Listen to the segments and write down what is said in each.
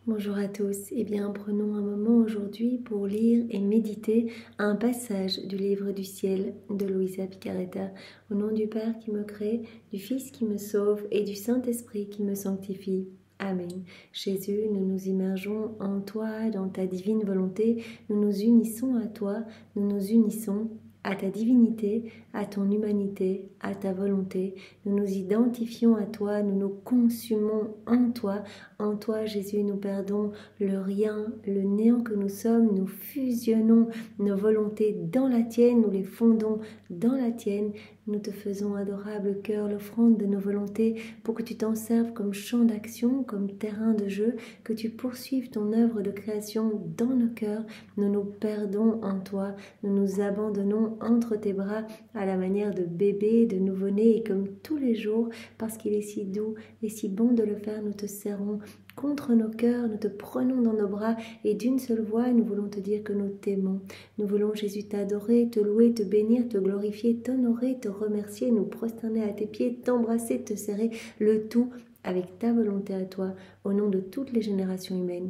Bonjour à tous, prenons un moment aujourd'hui pour lire et méditer un passage du livre du ciel de Luisa Picaretta. Au nom du Père qui me crée, du Fils qui me sauve et du Saint-Esprit qui me sanctifie. Amen. Jésus, nous nous immergeons en toi, dans ta divine volonté, nous nous unissons à toi, nous nous unissons à ta divinité, à ton humanité, à ta volonté. Nous nous identifions à toi, nous nous consumons en toi. En toi, Jésus, nous perdons le rien, le néant que nous sommes. Nous fusionnons nos volontés dans la tienne, nous les fondons dans la tienne. Nous te faisons, adorable cœur, l'offrande de nos volontés pour que tu t'en serves comme champ d'action, comme terrain de jeu, que tu poursuives ton œuvre de création dans nos cœurs. Nous nous perdons en toi, nous nous abandonnons entre tes bras à la manière de bébé, de nouveau-né, et comme tous les jours, parce qu'il est si doux et si bon de le faire, nous te serrons contre nos cœurs, nous te prenons dans nos bras et d'une seule voix, nous voulons te dire que nous t'aimons. Nous voulons, Jésus, t'adorer, te louer, te bénir, te glorifier, t'honorer, te remercier, nous prosterner à tes pieds, t'embrasser, te serrer, le tout avec ta volonté à toi, au nom de toutes les générations humaines.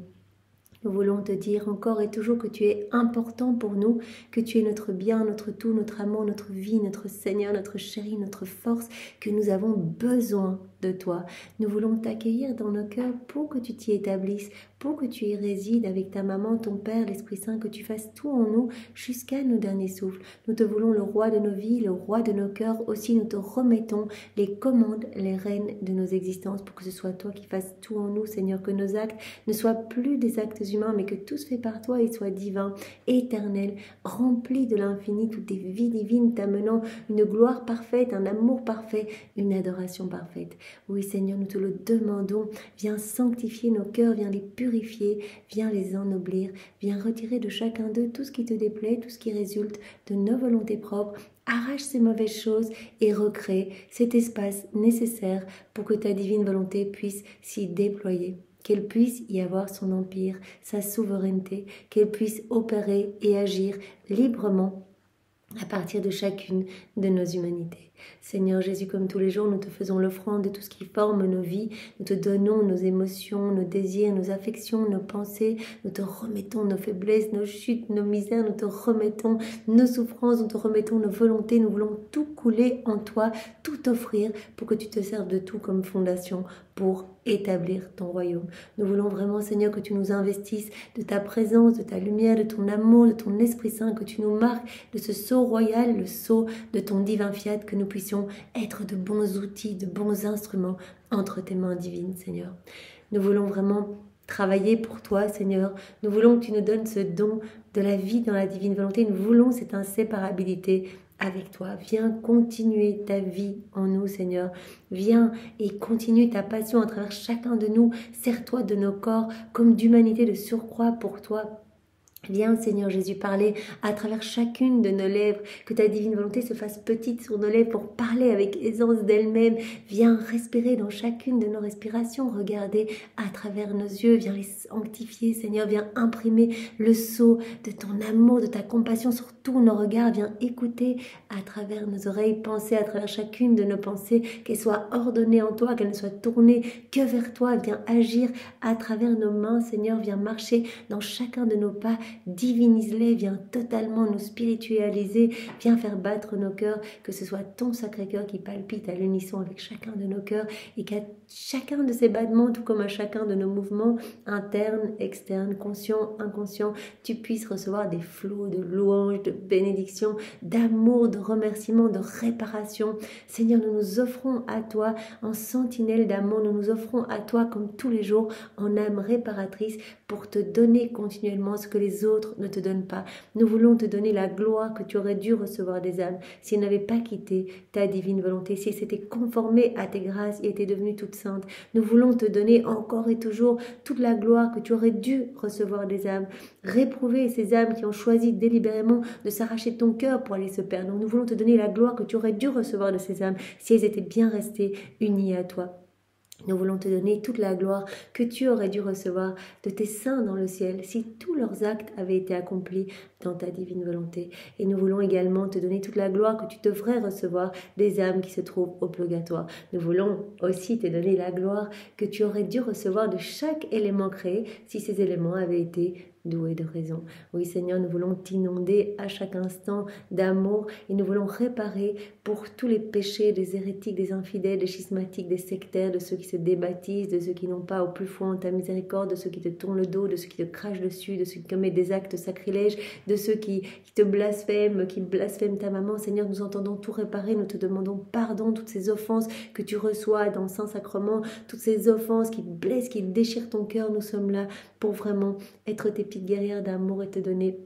Nous voulons te dire encore et toujours que tu es important pour nous, que tu es notre bien, notre tout, notre amour, notre vie, notre Seigneur, notre chéri, notre force, que nous avons besoin de toi. Nous voulons t'accueillir dans nos cœurs pour que tu t'y établisses, pour que tu y résides avec ta maman, ton Père, l'Esprit Saint, que tu fasses tout en nous jusqu'à nos derniers souffles. Nous te voulons le roi de nos vies, le roi de nos cœurs. Aussi, nous te remettons les commandes, les rênes de nos existences pour que ce soit toi qui fasses tout en nous, Seigneur, que nos actes ne soient plus des actes humains, mais que tout se fait par toi et soit divin, éternel, rempli de l'infini, toutes tes vies divines t'amenant une gloire parfaite, un amour parfait, une adoration parfaite. Oui, Seigneur, nous te le demandons. Viens sanctifier nos cœurs, viens les purifier, viens les ennoblir, viens retirer de chacun d'eux tout ce qui te déplaît, tout ce qui résulte de nos volontés propres. Arrache ces mauvaises choses et recrée cet espace nécessaire pour que ta divine volonté puisse s'y déployer. Qu'elle puisse y avoir son empire, sa souveraineté, qu'elle puisse opérer et agir librement à partir de chacune de nos humanités. Seigneur Jésus, comme tous les jours, nous te faisons l'offrande de tout ce qui forme nos vies. Nous te donnons nos émotions, nos désirs, nos affections, nos pensées. Nous te remettons nos faiblesses, nos chutes, nos misères. Nous te remettons nos souffrances, nous te remettons nos volontés. Nous voulons tout couler en toi, tout offrir pour que tu te serves de tout comme fondation pour établir ton royaume. Nous voulons vraiment, Seigneur, que tu nous investisses de ta présence, de ta lumière, de ton amour, de ton Esprit Saint, que tu nous marques de ce sceau royal, le sceau de ton divin fiat, que nous puissions être de bons outils, de bons instruments entre tes mains divines, Seigneur. Nous voulons vraiment travailler pour toi, Seigneur. Nous voulons que tu nous donnes ce don de la vie dans la divine volonté. Nous voulons cette inséparabilité avec toi. Viens continuer ta vie en nous, Seigneur. Viens et continue ta passion à travers chacun de nous. Sers-toi de nos corps comme d'humanité de surcroît pour toi. Viens, Seigneur Jésus, parler à travers chacune de nos lèvres, que ta divine volonté se fasse petite sur nos lèvres pour parler avec aisance d'elle-même. Viens respirer dans chacune de nos respirations, regarder à travers nos yeux, viens les sanctifier, Seigneur, viens imprimer le sceau de ton amour, de ta compassion sur tous nos regards, viens écouter à travers nos oreilles, penser à travers chacune de nos pensées, qu'elles soient ordonnées en toi, qu'elles ne soient tournées que vers toi, viens agir à travers nos mains, Seigneur, viens marcher dans chacun de nos pas, divinise-les, viens totalement nous spiritualiser, viens faire battre nos cœurs, que ce soit ton Sacré-Cœur qui palpite à l'unisson avec chacun de nos cœurs et qu'à chacun de ces battements, tout comme à chacun de nos mouvements internes, externes, conscients, inconscients, tu puisses recevoir des flots de louanges, de bénédictions, d'amour, de remerciements, de réparation. Seigneur, nous nous offrons à toi en sentinelle d'amour, nous nous offrons à toi comme tous les jours en âme réparatrice pour te donner continuellement ce que les autres ne te donnent pas. Nous voulons te donner la gloire que tu aurais dû recevoir des âmes si elles n'avaient pas quitté ta divine volonté, si elles s'étaient conformées à tes grâces et étaient devenues toutes saintes. Nous voulons te donner encore et toujours toute la gloire que tu aurais dû recevoir des âmes. Réprouver ces âmes qui ont choisi délibérément de s'arracher de ton cœur pour aller se perdre. Donc nous voulons te donner la gloire que tu aurais dû recevoir de ces âmes si elles étaient bien restées unies à toi. Nous voulons te donner toute la gloire que tu aurais dû recevoir de tes saints dans le ciel si tous leurs actes avaient été accomplis dans ta divine volonté. Et nous voulons également te donner toute la gloire que tu devrais recevoir des âmes qui se trouvent au purgatoire. Nous voulons aussi te donner la gloire que tu aurais dû recevoir de chaque élément créé si ces éléments avaient été doués de raison. Oui Seigneur, nous voulons t'inonder à chaque instant d'amour et nous voulons réparer pour tous les péchés des hérétiques, des infidèles, des schismatiques, des sectaires, de ceux qui se débaptisent, de ceux qui n'ont pas au plus fond ta miséricorde, de ceux qui te tournent le dos, de ceux qui te crachent dessus, de ceux qui commettent des actes sacrilèges, de ceux qui te blasphèment, qui blasphèment ta maman. Seigneur, nous entendons tout réparer, nous te demandons pardon, toutes ces offenses que tu reçois dans le Saint-Sacrement, toutes ces offenses qui blessent, qui déchirent ton cœur. Nous sommes là pour vraiment être tes petites guerrières d'amour et te donner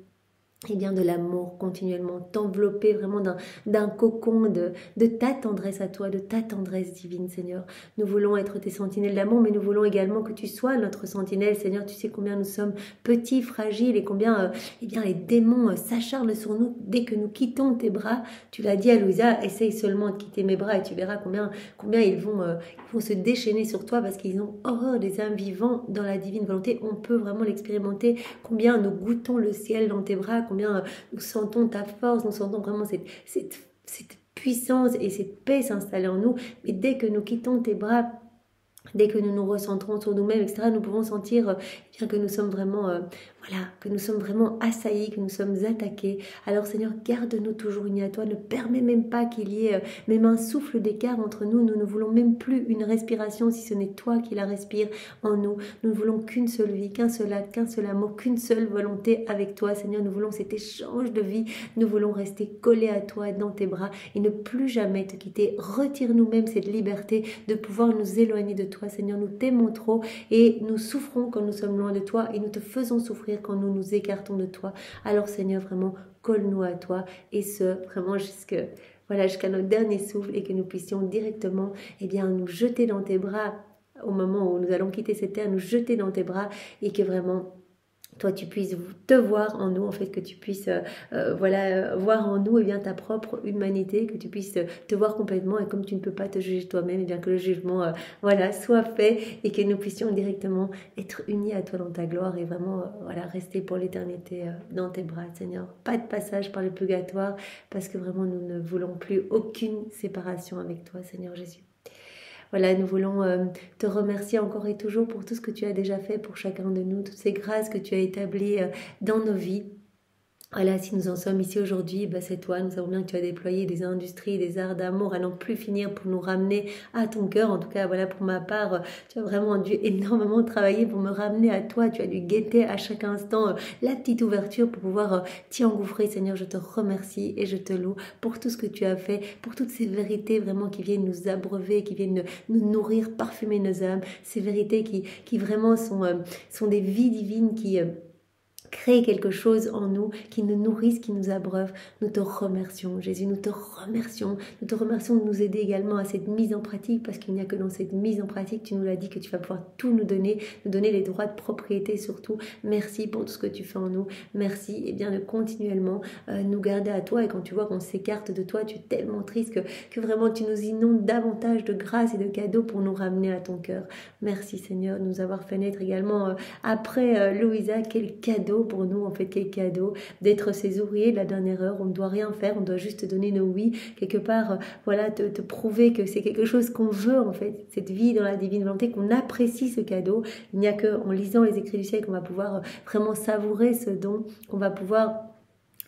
de l'amour continuellement, t'envelopper vraiment d'un cocon de ta tendresse à toi, de ta tendresse divine, Seigneur. Nous voulons être tes sentinelles d'amour, mais nous voulons également que tu sois notre sentinelle, Seigneur. Tu sais combien nous sommes petits, fragiles, et combien les démons s'acharnent sur nous dès que nous quittons tes bras. Tu l'as dit à Louisa, essaye seulement de quitter mes bras et tu verras combien ils vont se déchaîner sur toi parce qu'ils ont horreur des âmes vivantes dans la divine volonté. On peut vraiment l'expérimenter, combien nous goûtons le ciel dans tes bras, combien nous sentons ta force, nous sentons vraiment cette puissance et cette paix s'installer en nous. Mais dès que nous quittons tes bras, dès que nous nous recentrons sur nous-mêmes, etc., nous pouvons sentir que nous sommes vraiment que nous sommes vraiment assaillis, que nous sommes attaqués. Alors Seigneur, garde-nous toujours unis à toi, ne permets même pas qu'il y ait même un souffle d'écart entre nous. Nous ne voulons même plus une respiration si ce n'est toi qui la respires en nous. Nous ne voulons qu'une seule vie, qu'un seul acte, qu'un seul amour, qu'une seule volonté avec toi, Seigneur. Nous voulons cet échange de vie, nous voulons rester collés à toi dans tes bras et ne plus jamais te quitter. Retire-nous même cette liberté de pouvoir nous éloigner de toi, Seigneur. Nous t'aimons trop et nous souffrons quand nous sommes loin de toi et nous te faisons souffrir quand nous nous écartons de toi. Alors Seigneur, vraiment, colle-nous à toi et ce, vraiment jusqu'à notre dernier souffle et que nous puissions directement nous jeter dans tes bras au moment où nous allons quitter cette terre, nous jeter dans tes bras et que vraiment toi tu puisses te voir en nous, en fait, que tu puisses voir en nous ta propre humanité, que tu puisses te voir complètement et comme tu ne peux pas te juger toi-même, que le jugement soit fait et que nous puissions directement être unis à toi dans ta gloire et vraiment rester pour l'éternité dans tes bras, Seigneur. Pas de passage par le purgatoire parce que vraiment nous ne voulons plus aucune séparation avec toi, Seigneur Jésus. Voilà, nous voulons te remercier encore et toujours pour tout ce que tu as déjà fait pour chacun de nous, toutes ces grâces que tu as établies dans nos vies. Voilà, si nous en sommes ici aujourd'hui, c'est toi. Nous savons bien que tu as déployé des industries, des arts d'amour à n'en plus finir pour nous ramener à ton cœur. En tout cas, pour ma part, tu as vraiment dû énormément travailler pour me ramener à toi. Tu as dû guetter à chaque instant la petite ouverture pour pouvoir t'y engouffrer. Seigneur, je te remercie et je te loue pour tout ce que tu as fait, pour toutes ces vérités vraiment qui viennent nous abreuver, qui viennent nous nourrir, parfumer nos âmes. Ces vérités qui vraiment sont des vies divines qui créer quelque chose en nous, qui nous nourrisse, qui nous abreuve. Nous te remercions, Jésus, nous te remercions de nous aider également à cette mise en pratique, parce qu'il n'y a que dans cette mise en pratique, tu nous l'as dit, que tu vas pouvoir tout nous donner les droits de propriété surtout. Merci pour tout ce que tu fais en nous. Merci de continuellement nous garder à toi, et quand tu vois qu'on s'écarte de toi, tu es tellement triste que vraiment tu nous inondes davantage de grâce et de cadeaux pour nous ramener à ton cœur. Merci Seigneur de nous avoir fait naître également après Louisa. Quel cadeau pour nous, en fait, quel cadeau d'être ses ouvriers de la dernière heure. On ne doit rien faire, on doit juste donner nos oui, quelque part, te prouver que c'est quelque chose qu'on veut, en fait, cette vie dans la divine volonté, qu'on apprécie ce cadeau. Il n'y a qu'en lisant les écrits du ciel qu'on va pouvoir vraiment savourer ce don, qu'on va pouvoir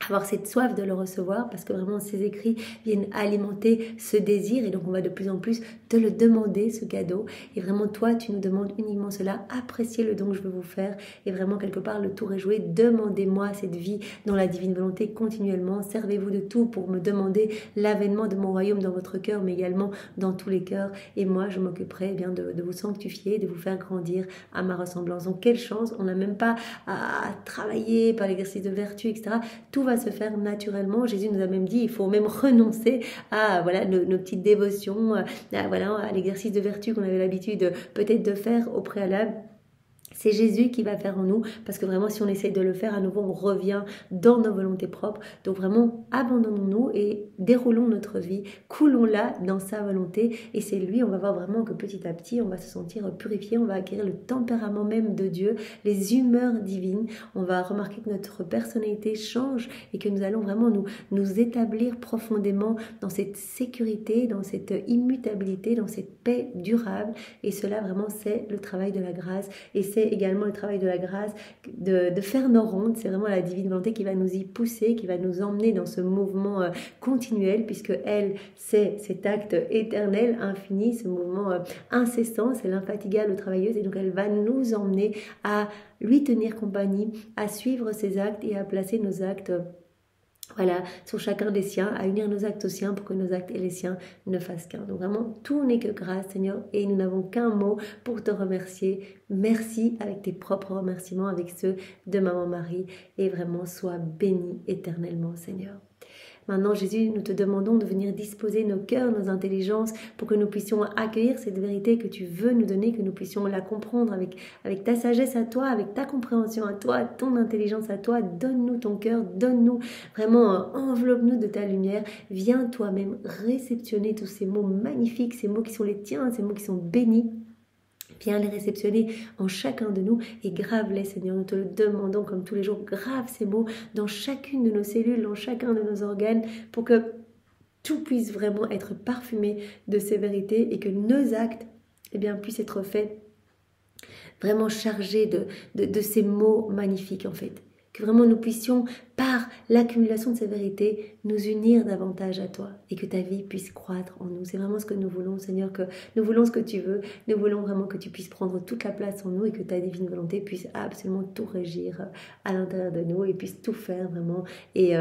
avoir cette soif de le recevoir, parce que vraiment ces écrits viennent alimenter ce désir, et donc on va de plus en plus te le demander, ce cadeau, et vraiment toi tu nous demandes uniquement cela. Appréciez le don que je veux vous faire, et vraiment quelque part le tour est joué. Demandez-moi cette vie dans la divine volonté continuellement. Servez-vous de tout pour me demander l'avènement de mon royaume dans votre cœur, mais également dans tous les cœurs, et moi je m'occuperai de vous sanctifier, de vous faire grandir à ma ressemblance. Donc quelle chance, on n'a même pas à travailler par l'exercice de vertu, etc. Tout va se faire naturellement. Jésus nous a même dit, il faut même renoncer à nos petites dévotions, à l'exercice de vertu qu'on avait l'habitude peut-être de faire au préalable. C'est Jésus qui va faire en nous, parce que vraiment si on essaye de le faire à nouveau, on revient dans nos volontés propres. Donc vraiment, abandonnons-nous et déroulons notre vie, coulons-la dans sa volonté. Et c'est lui, on va voir vraiment que petit à petit, on va se sentir purifié, on va acquérir le tempérament même de Dieu, les humeurs divines. On va remarquer que notre personnalité change et que nous allons vraiment nous établir profondément dans cette sécurité, dans cette immutabilité, dans cette paix durable. Et cela vraiment, c'est le travail de la grâce. Et c'est également le travail de la grâce, de faire nos rondes. C'est vraiment la divine volonté qui va nous y pousser, qui va nous emmener dans ce mouvement continuel, puisque elle, c'est cet acte éternel, infini, ce mouvement incessant, c'est l'infatigable travailleuse, et donc elle va nous emmener à lui tenir compagnie, à suivre ses actes et à placer nos actes voilà, sur chacun des siens, à unir nos actes aux siens pour que nos actes et les siens ne fassent qu'un. Donc vraiment, tout n'est que grâce, Seigneur, et nous n'avons qu'un mot pour te remercier. Merci avec tes propres remerciements, avec ceux de Maman Marie, et vraiment, sois béni éternellement, Seigneur. Maintenant, Jésus, nous te demandons de venir disposer nos cœurs, nos intelligences, pour que nous puissions accueillir cette vérité que tu veux nous donner, que nous puissions la comprendre avec ta sagesse à toi, avec ta compréhension à toi, ton intelligence à toi. Donne-nous ton cœur, donne-nous vraiment, enveloppe-nous de ta lumière. Viens toi-même réceptionner tous ces mots magnifiques, ces mots qui sont les tiens, ces mots qui sont bénis. Viens les réceptionner en chacun de nous et grave-les, Seigneur. Nous te le demandons comme tous les jours. Grave ces mots dans chacune de nos cellules, dans chacun de nos organes, pour que tout puisse vraiment être parfumé de ces vérités et que nos actes puissent être faits vraiment chargés de ces mots magnifiques en fait. Que vraiment nous puissions, par l'accumulation de ces vérités, nous unir davantage à toi et que ta vie puisse croître en nous. C'est vraiment ce que nous voulons, Seigneur, que nous voulons ce que tu veux. Nous voulons vraiment que tu puisses prendre toute la place en nous et que ta divine volonté puisse absolument tout régir à l'intérieur de nous et puisse tout faire vraiment et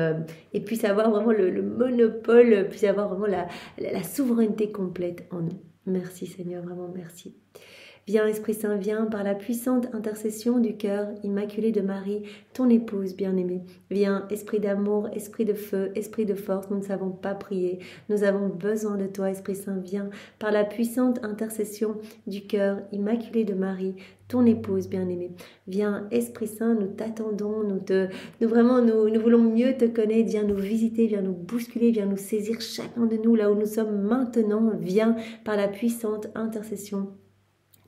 puisse avoir vraiment le monopole, puisse avoir vraiment la souveraineté complète en nous. Merci, Seigneur, vraiment merci. Viens, Esprit Saint, viens par la puissante intercession du cœur immaculé de Marie, ton épouse bien-aimée. Viens, Esprit d'amour, Esprit de feu, Esprit de force, nous ne savons pas prier. Nous avons besoin de toi, Esprit Saint, viens par la puissante intercession du cœur immaculé de Marie, ton épouse bien-aimée. Viens, Esprit Saint, nous t'attendons, nous voulons mieux te connaître. Viens nous visiter, viens nous bousculer, viens nous saisir chacun de nous là où nous sommes maintenant. Viens par la puissante intercession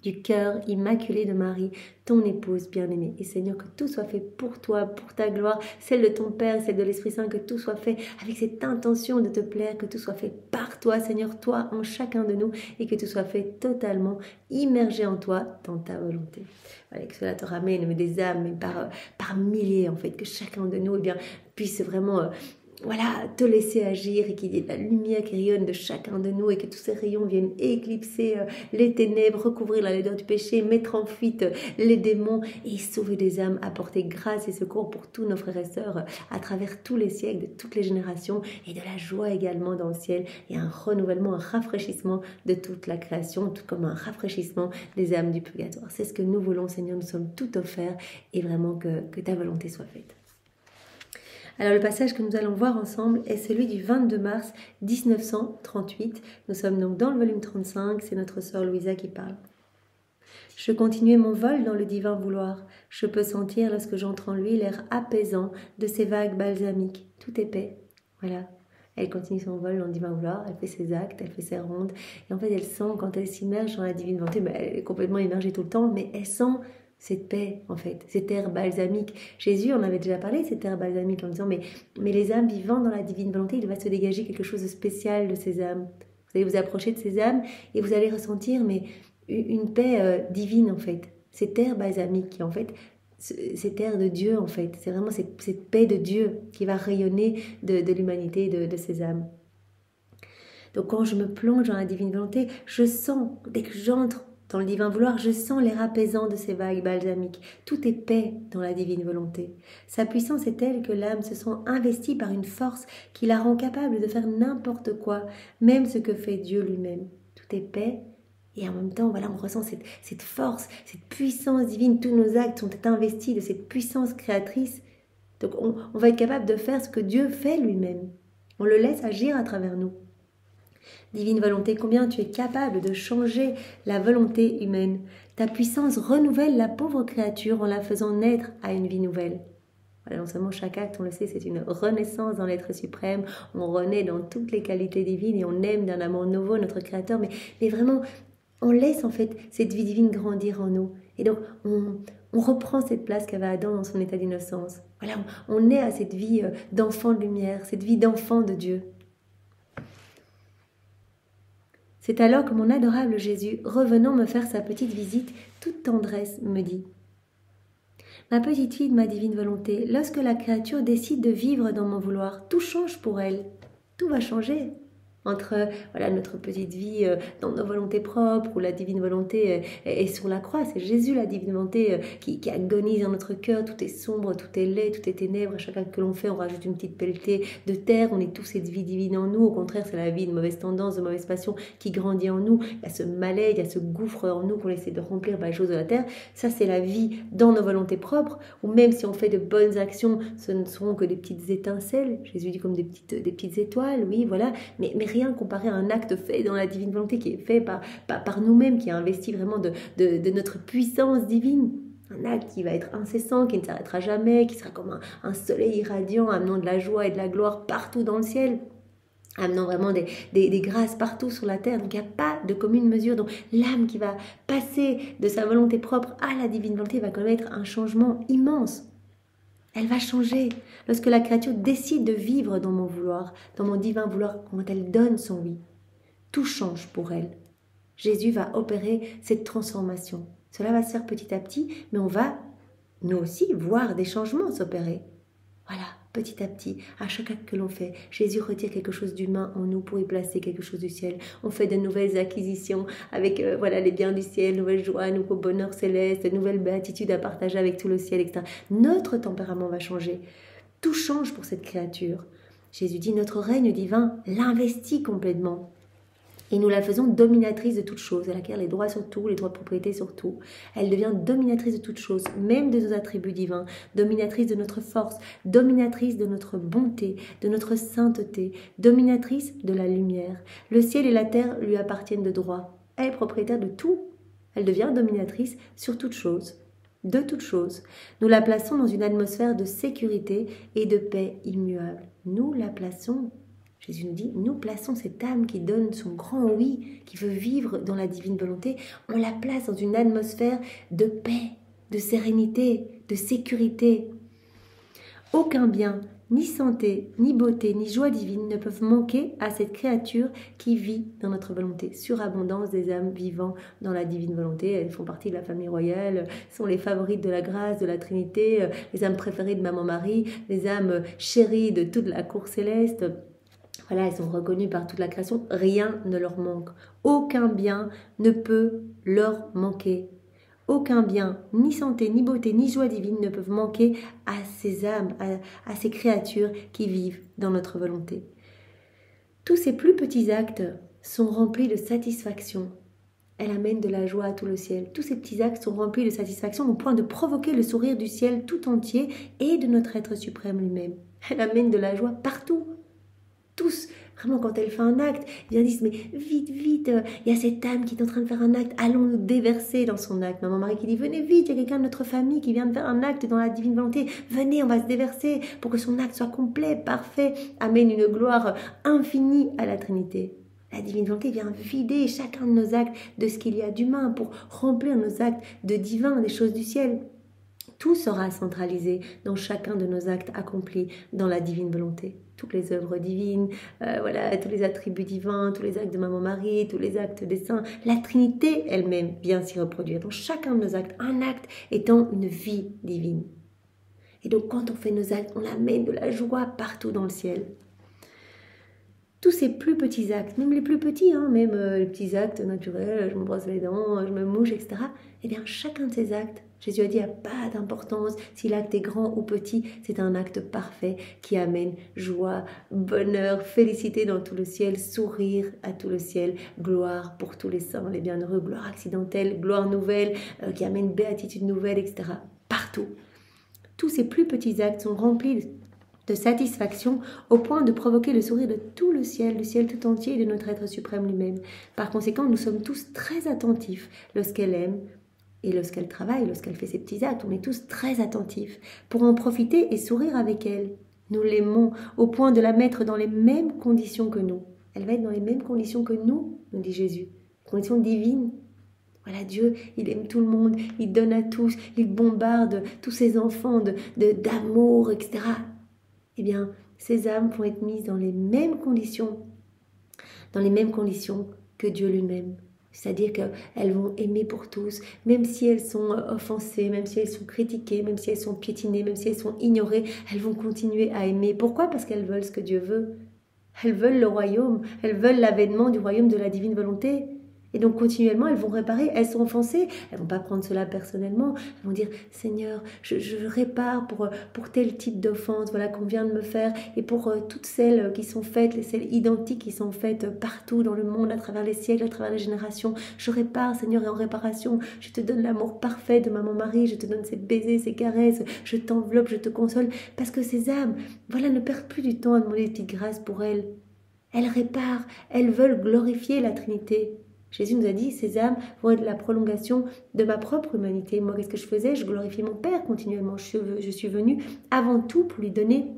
du cœur immaculé de Marie, ton épouse bien-aimée. Et Seigneur, que tout soit fait pour toi, pour ta gloire, celle de ton Père, celle de l'Esprit Saint, que tout soit fait avec cette intention de te plaire, que tout soit fait par toi, Seigneur, toi en chacun de nous, et que tout soit fait totalement immergé en toi, dans ta volonté. Voilà, que cela te ramène des âmes, mais par milliers en fait, que chacun de nous puisse vraiment... te laisser agir et qu'il y ait de la lumière qui rayonne de chacun de nous et que tous ces rayons viennent éclipser les ténèbres, recouvrir la laideur du péché, mettre en fuite les démons et sauver des âmes, apporter grâce et secours pour tous nos frères et sœurs à travers tous les siècles, de toutes les générations et de la joie également dans le ciel et un renouvellement, un rafraîchissement de toute la création, tout comme un rafraîchissement des âmes du purgatoire. C'est ce que nous voulons, Seigneur, nous sommes tout offerts et vraiment que ta volonté soit faite. Alors le passage que nous allons voir ensemble est celui du 22 mars 1938. Nous sommes donc dans le volume 35, c'est notre sœur Louisa qui parle. Je continuais mon vol dans le divin vouloir. Je peux sentir lorsque j'entre en lui l'air apaisant de ces vagues balsamiques. Tout est paix. Voilà. Elle continue son vol dans le divin vouloir, elle fait ses actes, elle fait ses rondes. Et en fait, elle sent, quand elle s'immerge dans la divine volonté, elle est complètement immergée tout le temps, mais elle sent cette paix, en fait, cette air balsamique. Jésus en avait déjà parlé, cette air balsamique, en disant, mais les âmes vivant dans la divine volonté, il va se dégager quelque chose de spécial de ces âmes. Vous allez vous approcher de ces âmes et vous allez ressentir une paix divine, en fait. Cette air balsamique qui, en fait, cet air de Dieu, en fait. C'est vraiment cette paix de Dieu qui va rayonner de l'humanité, de ces âmes. Donc, quand je me plonge dans la divine volonté, je sens, dès que j'entre dans le divin vouloir, je sens l'air apaisant de ces vagues balsamiques. Tout est paix dans la divine volonté. Sa puissance est telle que l'âme se sent investie par une force qui la rend capable de faire n'importe quoi, même ce que fait Dieu lui-même. Tout est paix et en même temps, on ressent cette force, cette puissance divine. Tous nos actes sont investis de cette puissance créatrice. Donc on va être capable de faire ce que Dieu fait lui-même. On le laisse agir à travers nous. Divine volonté, combien tu es capable de changer la volonté humaine. Ta puissance renouvelle la pauvre créature en la faisant naître à une vie nouvelle. Voilà, non seulement chaque acte, on le sait, c'est une renaissance dans l'être suprême, on renaît dans toutes les qualités divines et on aime d'un amour nouveau notre Créateur, mais vraiment, on laisse en fait cette vie divine grandir en nous. Et donc, on reprend cette place qu'avait Adam dans son état d'innocence. Voilà, on est à cette vie d'enfant de lumière, cette vie d'enfant de Dieu. C'est alors que mon adorable Jésus, revenant me faire sa petite visite, toute tendresse, me dit « Ma petite fille de ma divine volonté, lorsque la créature décide de vivre dans mon vouloir, tout change pour elle. Tout va changer. » Entre voilà, notre petite vie dans nos volontés propres, où la divine volonté est sur la croix. C'est Jésus, la divine volonté, qui agonise dans notre cœur. Tout est sombre, tout est laid, tout est ténèbres. À chaque acte que l'on fait, on rajoute une petite pelletée de terre. On est tous cette vie divine en nous. Au contraire, c'est la vie de mauvaise tendance, de mauvaise passion qui grandit en nous. Il y a ce malais, il y a ce gouffre en nous qu'on essaie de remplir par les choses de la terre. Ça, c'est la vie dans nos volontés propres. Ou même si on fait de bonnes actions, ce ne seront que des petites étincelles. Jésus dit comme des petites étoiles, oui, voilà. Mais rien comparé à un acte fait dans la divine volonté qui est fait par nous-mêmes, qui a investi vraiment de notre puissance divine. Un acte qui va être incessant, qui ne s'arrêtera jamais, qui sera comme un soleil irradiant, amenant de la joie et de la gloire partout dans le ciel, amenant vraiment des grâces partout sur la terre. Donc il n'y a pas de commune mesure. Donc l'âme qui va passer de sa volonté propre à la divine volonté va connaître un changement immense. Elle va changer lorsque la créature décide de vivre dans mon vouloir, dans mon divin vouloir, quand elle donne son oui. Tout change pour elle. Jésus va opérer cette transformation. Cela va se faire petit à petit, mais on va, nous aussi, voir des changements s'opérer. Voilà, petit à petit, à chaque acte que l'on fait, Jésus retire quelque chose d'humain en nous pour y placer quelque chose du ciel. On fait de nouvelles acquisitions avec voilà, les biens du ciel, nouvelle joie, nouveau bonheur céleste, nouvelles béatitudes à partager avec tout le ciel, etc. Notre tempérament va changer. Tout change pour cette créature. Jésus dit, notre règne divin l'investit complètement. Et nous la faisons dominatrice de toutes choses. Elle acquiert les droits sur tout, les droits de propriété sur tout. Elle devient dominatrice de toutes choses, même de nos attributs divins, dominatrice de notre force, dominatrice de notre bonté, de notre sainteté, dominatrice de la lumière. Le ciel et la terre lui appartiennent de droit. Elle est propriétaire de tout. Elle devient dominatrice sur toutes choses, de toutes choses. Nous la plaçons dans une atmosphère de sécurité et de paix immuable. Nous la plaçons. Jésus nous dit, nous plaçons cette âme qui donne son grand oui, qui veut vivre dans la divine volonté, on la place dans une atmosphère de paix, de sérénité, de sécurité. Aucun bien, ni santé, ni beauté, ni joie divine ne peuvent manquer à cette créature qui vit dans notre volonté. Surabondance des âmes vivant dans la divine volonté, elles font partie de la famille royale, sont les favorites de la grâce, de la Trinité, les âmes préférées de Maman Marie, les âmes chéries de toute la cour céleste. Voilà, elles sont reconnues par toute la création, rien ne leur manque. Aucun bien ne peut leur manquer. Aucun bien, ni santé, ni beauté, ni joie divine ne peuvent manquer à ces âmes, à ces créatures qui vivent dans notre volonté. Tous ces plus petits actes sont remplis de satisfaction. Elle amène de la joie à tout le ciel. Tous ces petits actes sont remplis de satisfaction au point de provoquer le sourire du ciel tout entier et de notre être suprême lui-même. Elle amène de la joie partout. Tous, vraiment quand elle fait un acte, ils disent mais vite, vite, il y a cette âme qui est en train de faire un acte, allons nous déverser dans son acte. Maman Marie qui dit venez vite, il y a quelqu'un de notre famille qui vient de faire un acte dans la divine volonté, venez, on va se déverser pour que son acte soit complet, parfait, amène une gloire infinie à la Trinité. La divine volonté vient vider chacun de nos actes de ce qu'il y a d'humain pour remplir nos actes de divin, des choses du ciel. Tout sera centralisé dans chacun de nos actes accomplis dans la divine volonté. Toutes les œuvres divines, voilà, tous les attributs divins, tous les actes de Maman Marie, tous les actes des saints. La Trinité elle-même vient s'y reproduire dans chacun de nos actes, un acte étant une vie divine. Et donc quand on fait nos actes, on amène de la joie partout dans le ciel. Tous ces plus petits actes, même les plus petits, même les petits actes naturels, je me brosse les dents, je me mouche, etc. Eh bien, chacun de ces actes, Jésus a dit, il n'y a pas d'importance si l'acte est grand ou petit, c'est un acte parfait qui amène joie, bonheur, félicité dans tout le ciel, sourire à tout le ciel, gloire pour tous les saints, les bienheureux, gloire accidentelle, gloire nouvelle, qui amène béatitude nouvelle, etc. Partout. Tous ces plus petits actes sont remplis de satisfaction au point de provoquer le sourire de tout le ciel tout entier et de notre être suprême lui-même. Par conséquent, nous sommes tous très attentifs lorsqu'elle aime Et lorsqu'elle travaille, lorsqu'elle fait ses petits actes, on est tous très attentifs pour en profiter et sourire avec elle. Nous l'aimons au point de la mettre dans les mêmes conditions que nous. Elle va être dans les mêmes conditions que nous dit Jésus. Conditions divines. Voilà, Dieu, il aime tout le monde, il donne à tous, il bombarde tous ses enfants d'amour, etc. Eh bien, ces âmes vont être mises dans les mêmes conditions que Dieu lui-même. C'est-à-dire qu'elles vont aimer pour tous, même si elles sont offensées, même si elles sont critiquées, même si elles sont piétinées, même si elles sont ignorées, elles vont continuer à aimer. Pourquoi? Parce qu'elles veulent ce que Dieu veut. Elles veulent le royaume, elles veulent l'avènement du royaume de la divine volonté. Et donc continuellement, elles vont réparer, elles sont offensées, elles vont pas prendre cela personnellement, elles vont dire « Seigneur, je répare pour tel type d'offense voilà, qu'on vient de me faire et pour toutes celles qui sont faites, celles identiques qui sont faites partout dans le monde, à travers les siècles, à travers les générations. Je répare, Seigneur, et en réparation, je te donne l'amour parfait de maman Marie, je te donne ses baisers, ses caresses, je t'enveloppe, je te console. » Parce que ces âmes, voilà, ne perdent plus du temps à demander des petites grâces pour elles. Elles réparent, elles veulent glorifier la Trinité. Jésus nous a dit, ces âmes vont être la prolongation de ma propre humanité. Moi, qu'est-ce que je faisais? Je glorifiais mon Père continuellement. Je suis venue avant tout pour lui donner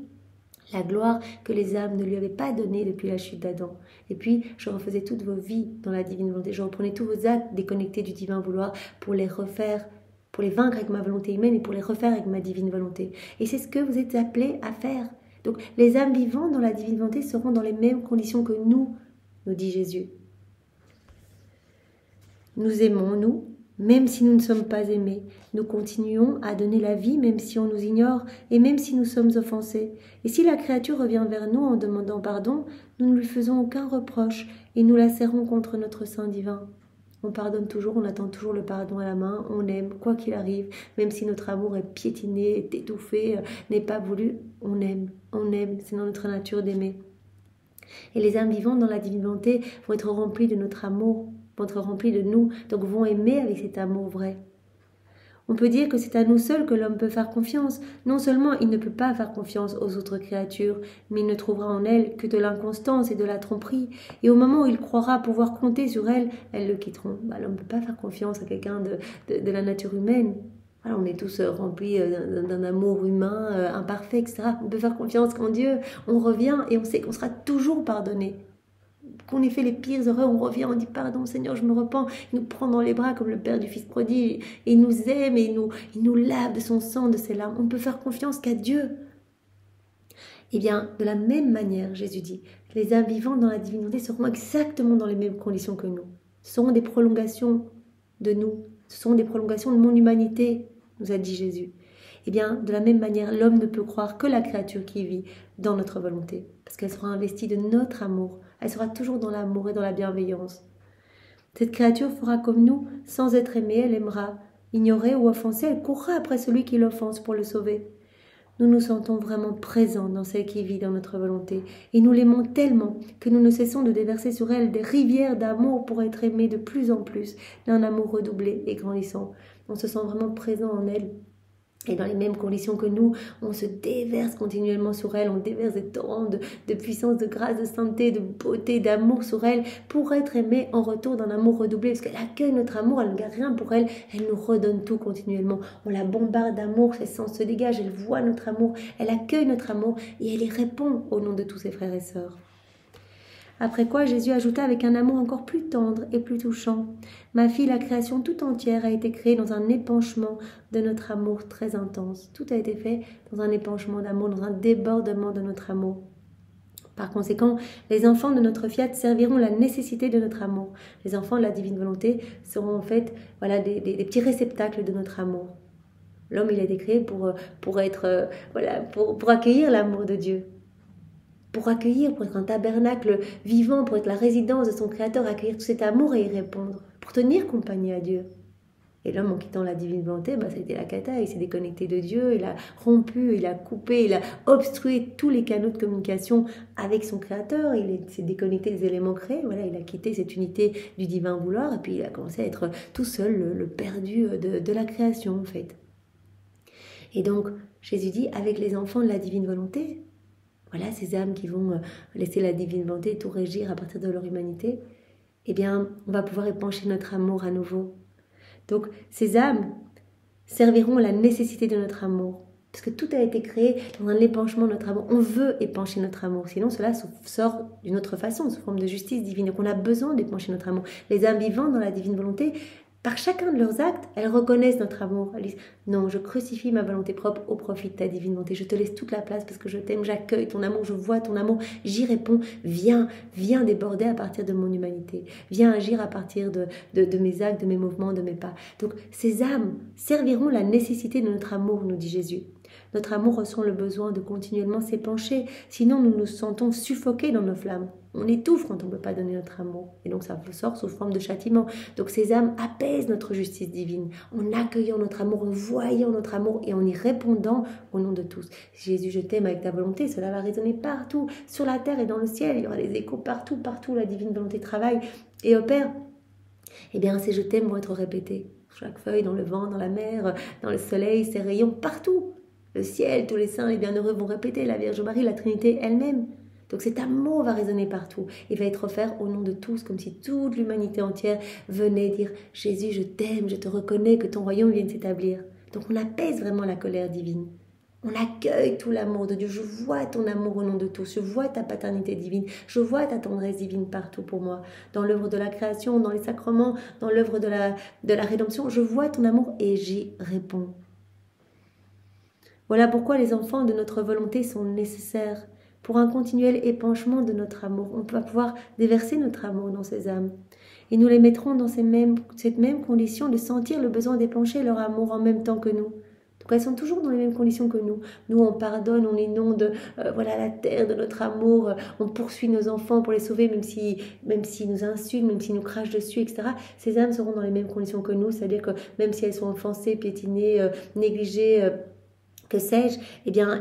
la gloire que les âmes ne lui avaient pas donnée depuis la chute d'Adam. Et puis, je refaisais toutes vos vies dans la divine volonté. Je reprenais tous vos actes déconnectés du divin vouloir pour les refaire, pour les vaincre avec ma volonté humaine et pour les refaire avec ma divine volonté. Et c'est ce que vous êtes appelés à faire. Donc, les âmes vivantes dans la divine volonté seront dans les mêmes conditions que nous dit Jésus. Nous aimons, nous, même si nous ne sommes pas aimés. Nous continuons à donner la vie, même si on nous ignore et même si nous sommes offensés. Et si la créature revient vers nous en demandant pardon, nous ne lui faisons aucun reproche et nous la serrons contre notre sein divin. On pardonne toujours, on attend toujours le pardon à la main, on aime, quoi qu'il arrive, même si notre amour est piétiné, est étouffé, n'est pas voulu, on aime, c'est dans notre nature d'aimer. Et les âmes vivantes dans la divine volonté vont être remplies de notre amour, vont être remplies de nous, donc vont aimer avec cet amour vrai. On peut dire que c'est à nous seuls que l'homme peut faire confiance. Non seulement il ne peut pas faire confiance aux autres créatures, mais il ne trouvera en elles que de l'inconstance et de la tromperie. Et au moment où il croira pouvoir compter sur elles, elles le quitteront. L'homme ne peut pas faire confiance à quelqu'un de la nature humaine. Voilà, on est tous remplis d'un amour humain imparfait, etc. On peut faire confiance qu'en Dieu. On revient et on sait qu'on sera toujours pardonné. Qu'on ait fait les pires horreurs, on revient, on dit pardon Seigneur, je me repens, il nous prend dans les bras comme le Père du Fils prodigue, et il nous aime, et il nous lave de son sang, de ses larmes. On ne peut faire confiance qu'à Dieu. Eh bien, de la même manière, Jésus dit, les âmes vivantes dans la divinité seront exactement dans les mêmes conditions que nous. Ce seront des prolongations de nous, ce seront des prolongations de mon humanité, nous a dit Jésus. Eh bien, de la même manière, l'homme ne peut croire que la créature qui vit dans notre volonté, parce qu'elle sera investie de notre amour. Elle sera toujours dans l'amour et dans la bienveillance. Cette créature fera comme nous, sans être aimée, elle aimera. Ignorée ou offensée, elle courra après celui qui l'offense pour le sauver. Nous nous sentons vraiment présents dans celle qui vit dans notre volonté, et nous l'aimons tellement que nous ne cessons de déverser sur elle des rivières d'amour pour être aimés de plus en plus, d'un amour redoublé et grandissant. On se sent vraiment présent en elle. Et dans les mêmes conditions que nous, on se déverse continuellement sur elle, on déverse des torrents de puissance, de grâce, de sainteté, de beauté, d'amour sur elle, pour être aimée en retour d'un amour redoublé, parce qu'elle accueille notre amour, elle ne garde rien pour elle, elle nous redonne tout continuellement. On la bombarde d'amour, ses sens se dégagent, elle voit notre amour, elle accueille notre amour, et elle y répond au nom de tous ses frères et sœurs. Après quoi, Jésus ajouta avec un amour encore plus tendre et plus touchant. « Ma fille, la création tout entière a été créée dans un épanchement de notre amour très intense. Tout a été fait dans un épanchement d'amour, dans un débordement de notre amour. Par conséquent, les enfants de notre fiat serviront la nécessité de notre amour. Les enfants de la divine volonté seront en fait des petits réceptacles de notre amour. L'homme, il a été créé pour accueillir l'amour de Dieu. Pour accueillir, pour être un tabernacle vivant, pour être la résidence de son Créateur, accueillir tout cet amour et y répondre, pour tenir compagnie à Dieu. Et l'homme, en quittant la divine volonté, ça a été la cata, il s'est déconnecté de Dieu, il a rompu, il a coupé, il a obstrué tous les canaux de communication avec son Créateur, il s'est déconnecté des éléments créés, il a quitté cette unité du divin vouloir, et puis il a commencé à être tout seul, le perdu de la création, en fait. Et donc, Jésus dit, avec les enfants de la divine volonté, voilà, ces âmes qui vont laisser la divine volonté tout régir à partir de leur humanité, eh bien, on va pouvoir épancher notre amour à nouveau. Donc ces âmes serviront la nécessité de notre amour. Parce que tout a été créé dans un épanchement de notre amour. On veut épancher notre amour, sinon cela sort d'une autre façon, sous forme de justice divine. Donc on a besoin d'épancher notre amour. Les âmes vivantes dans la divine volonté, par chacun de leurs actes, elles reconnaissent notre amour. Elles disent « Non, je crucifie ma volonté propre au profit de ta divine volonté. Je te laisse toute la place parce que je t'aime, j'accueille ton amour, je vois ton amour, j'y réponds. Viens déborder à partir de mon humanité. Viens agir à partir de mes actes, de mes mouvements, de mes pas. » Donc ces âmes serviront la nécessité de notre amour, nous dit Jésus. Notre amour ressent le besoin de continuellement s'épancher, sinon nous nous sentons suffoqués dans nos flammes. On étouffe quand on ne peut pas donner notre amour. Et donc ça sort sous forme de châtiment. Donc ces âmes apaisent notre justice divine en accueillant notre amour, en voyant notre amour et en y répondant au nom de tous. Jésus, je t'aime avec ta volonté, cela va résonner partout, sur la terre et dans le ciel. Il y aura des échos partout, partout, la divine volonté travaille et opère. Eh bien ces je t'aime vont être répétés. Chaque feuille, dans le vent, dans la mer, dans le soleil, ses rayons, partout. Le ciel, tous les saints, les bienheureux vont répéter, la Vierge Marie, la Trinité elle-même. Donc cet amour va résonner partout et va être offert au nom de tous, comme si toute l'humanité entière venait dire « Jésus, je t'aime, je te reconnais, que ton royaume vienne s'établir. » Donc on apaise vraiment la colère divine. On accueille tout l'amour de Dieu. Je vois ton amour au nom de tous. Je vois ta paternité divine. Je vois ta tendresse divine partout pour moi. Dans l'œuvre de la création, dans les sacrements, dans l'œuvre de la rédemption, je vois ton amour et j'y réponds. Voilà pourquoi les enfants de notre volonté sont nécessaires pour un continuel épanchement de notre amour. On va pouvoir déverser notre amour dans ces âmes. Et nous les mettrons dans cette même condition de sentir le besoin d'épancher leur amour en même temps que nous. Donc elles sont toujours dans les mêmes conditions que nous. Nous, on pardonne, on inonde la terre de notre amour, on poursuit nos enfants pour les sauver, même s'ils nous insultent, même s'ils nous crachent dessus, etc. Ces âmes seront dans les mêmes conditions que nous, c'est-à-dire que même si elles sont offensées, piétinées, négligées, que sais-je, eh bien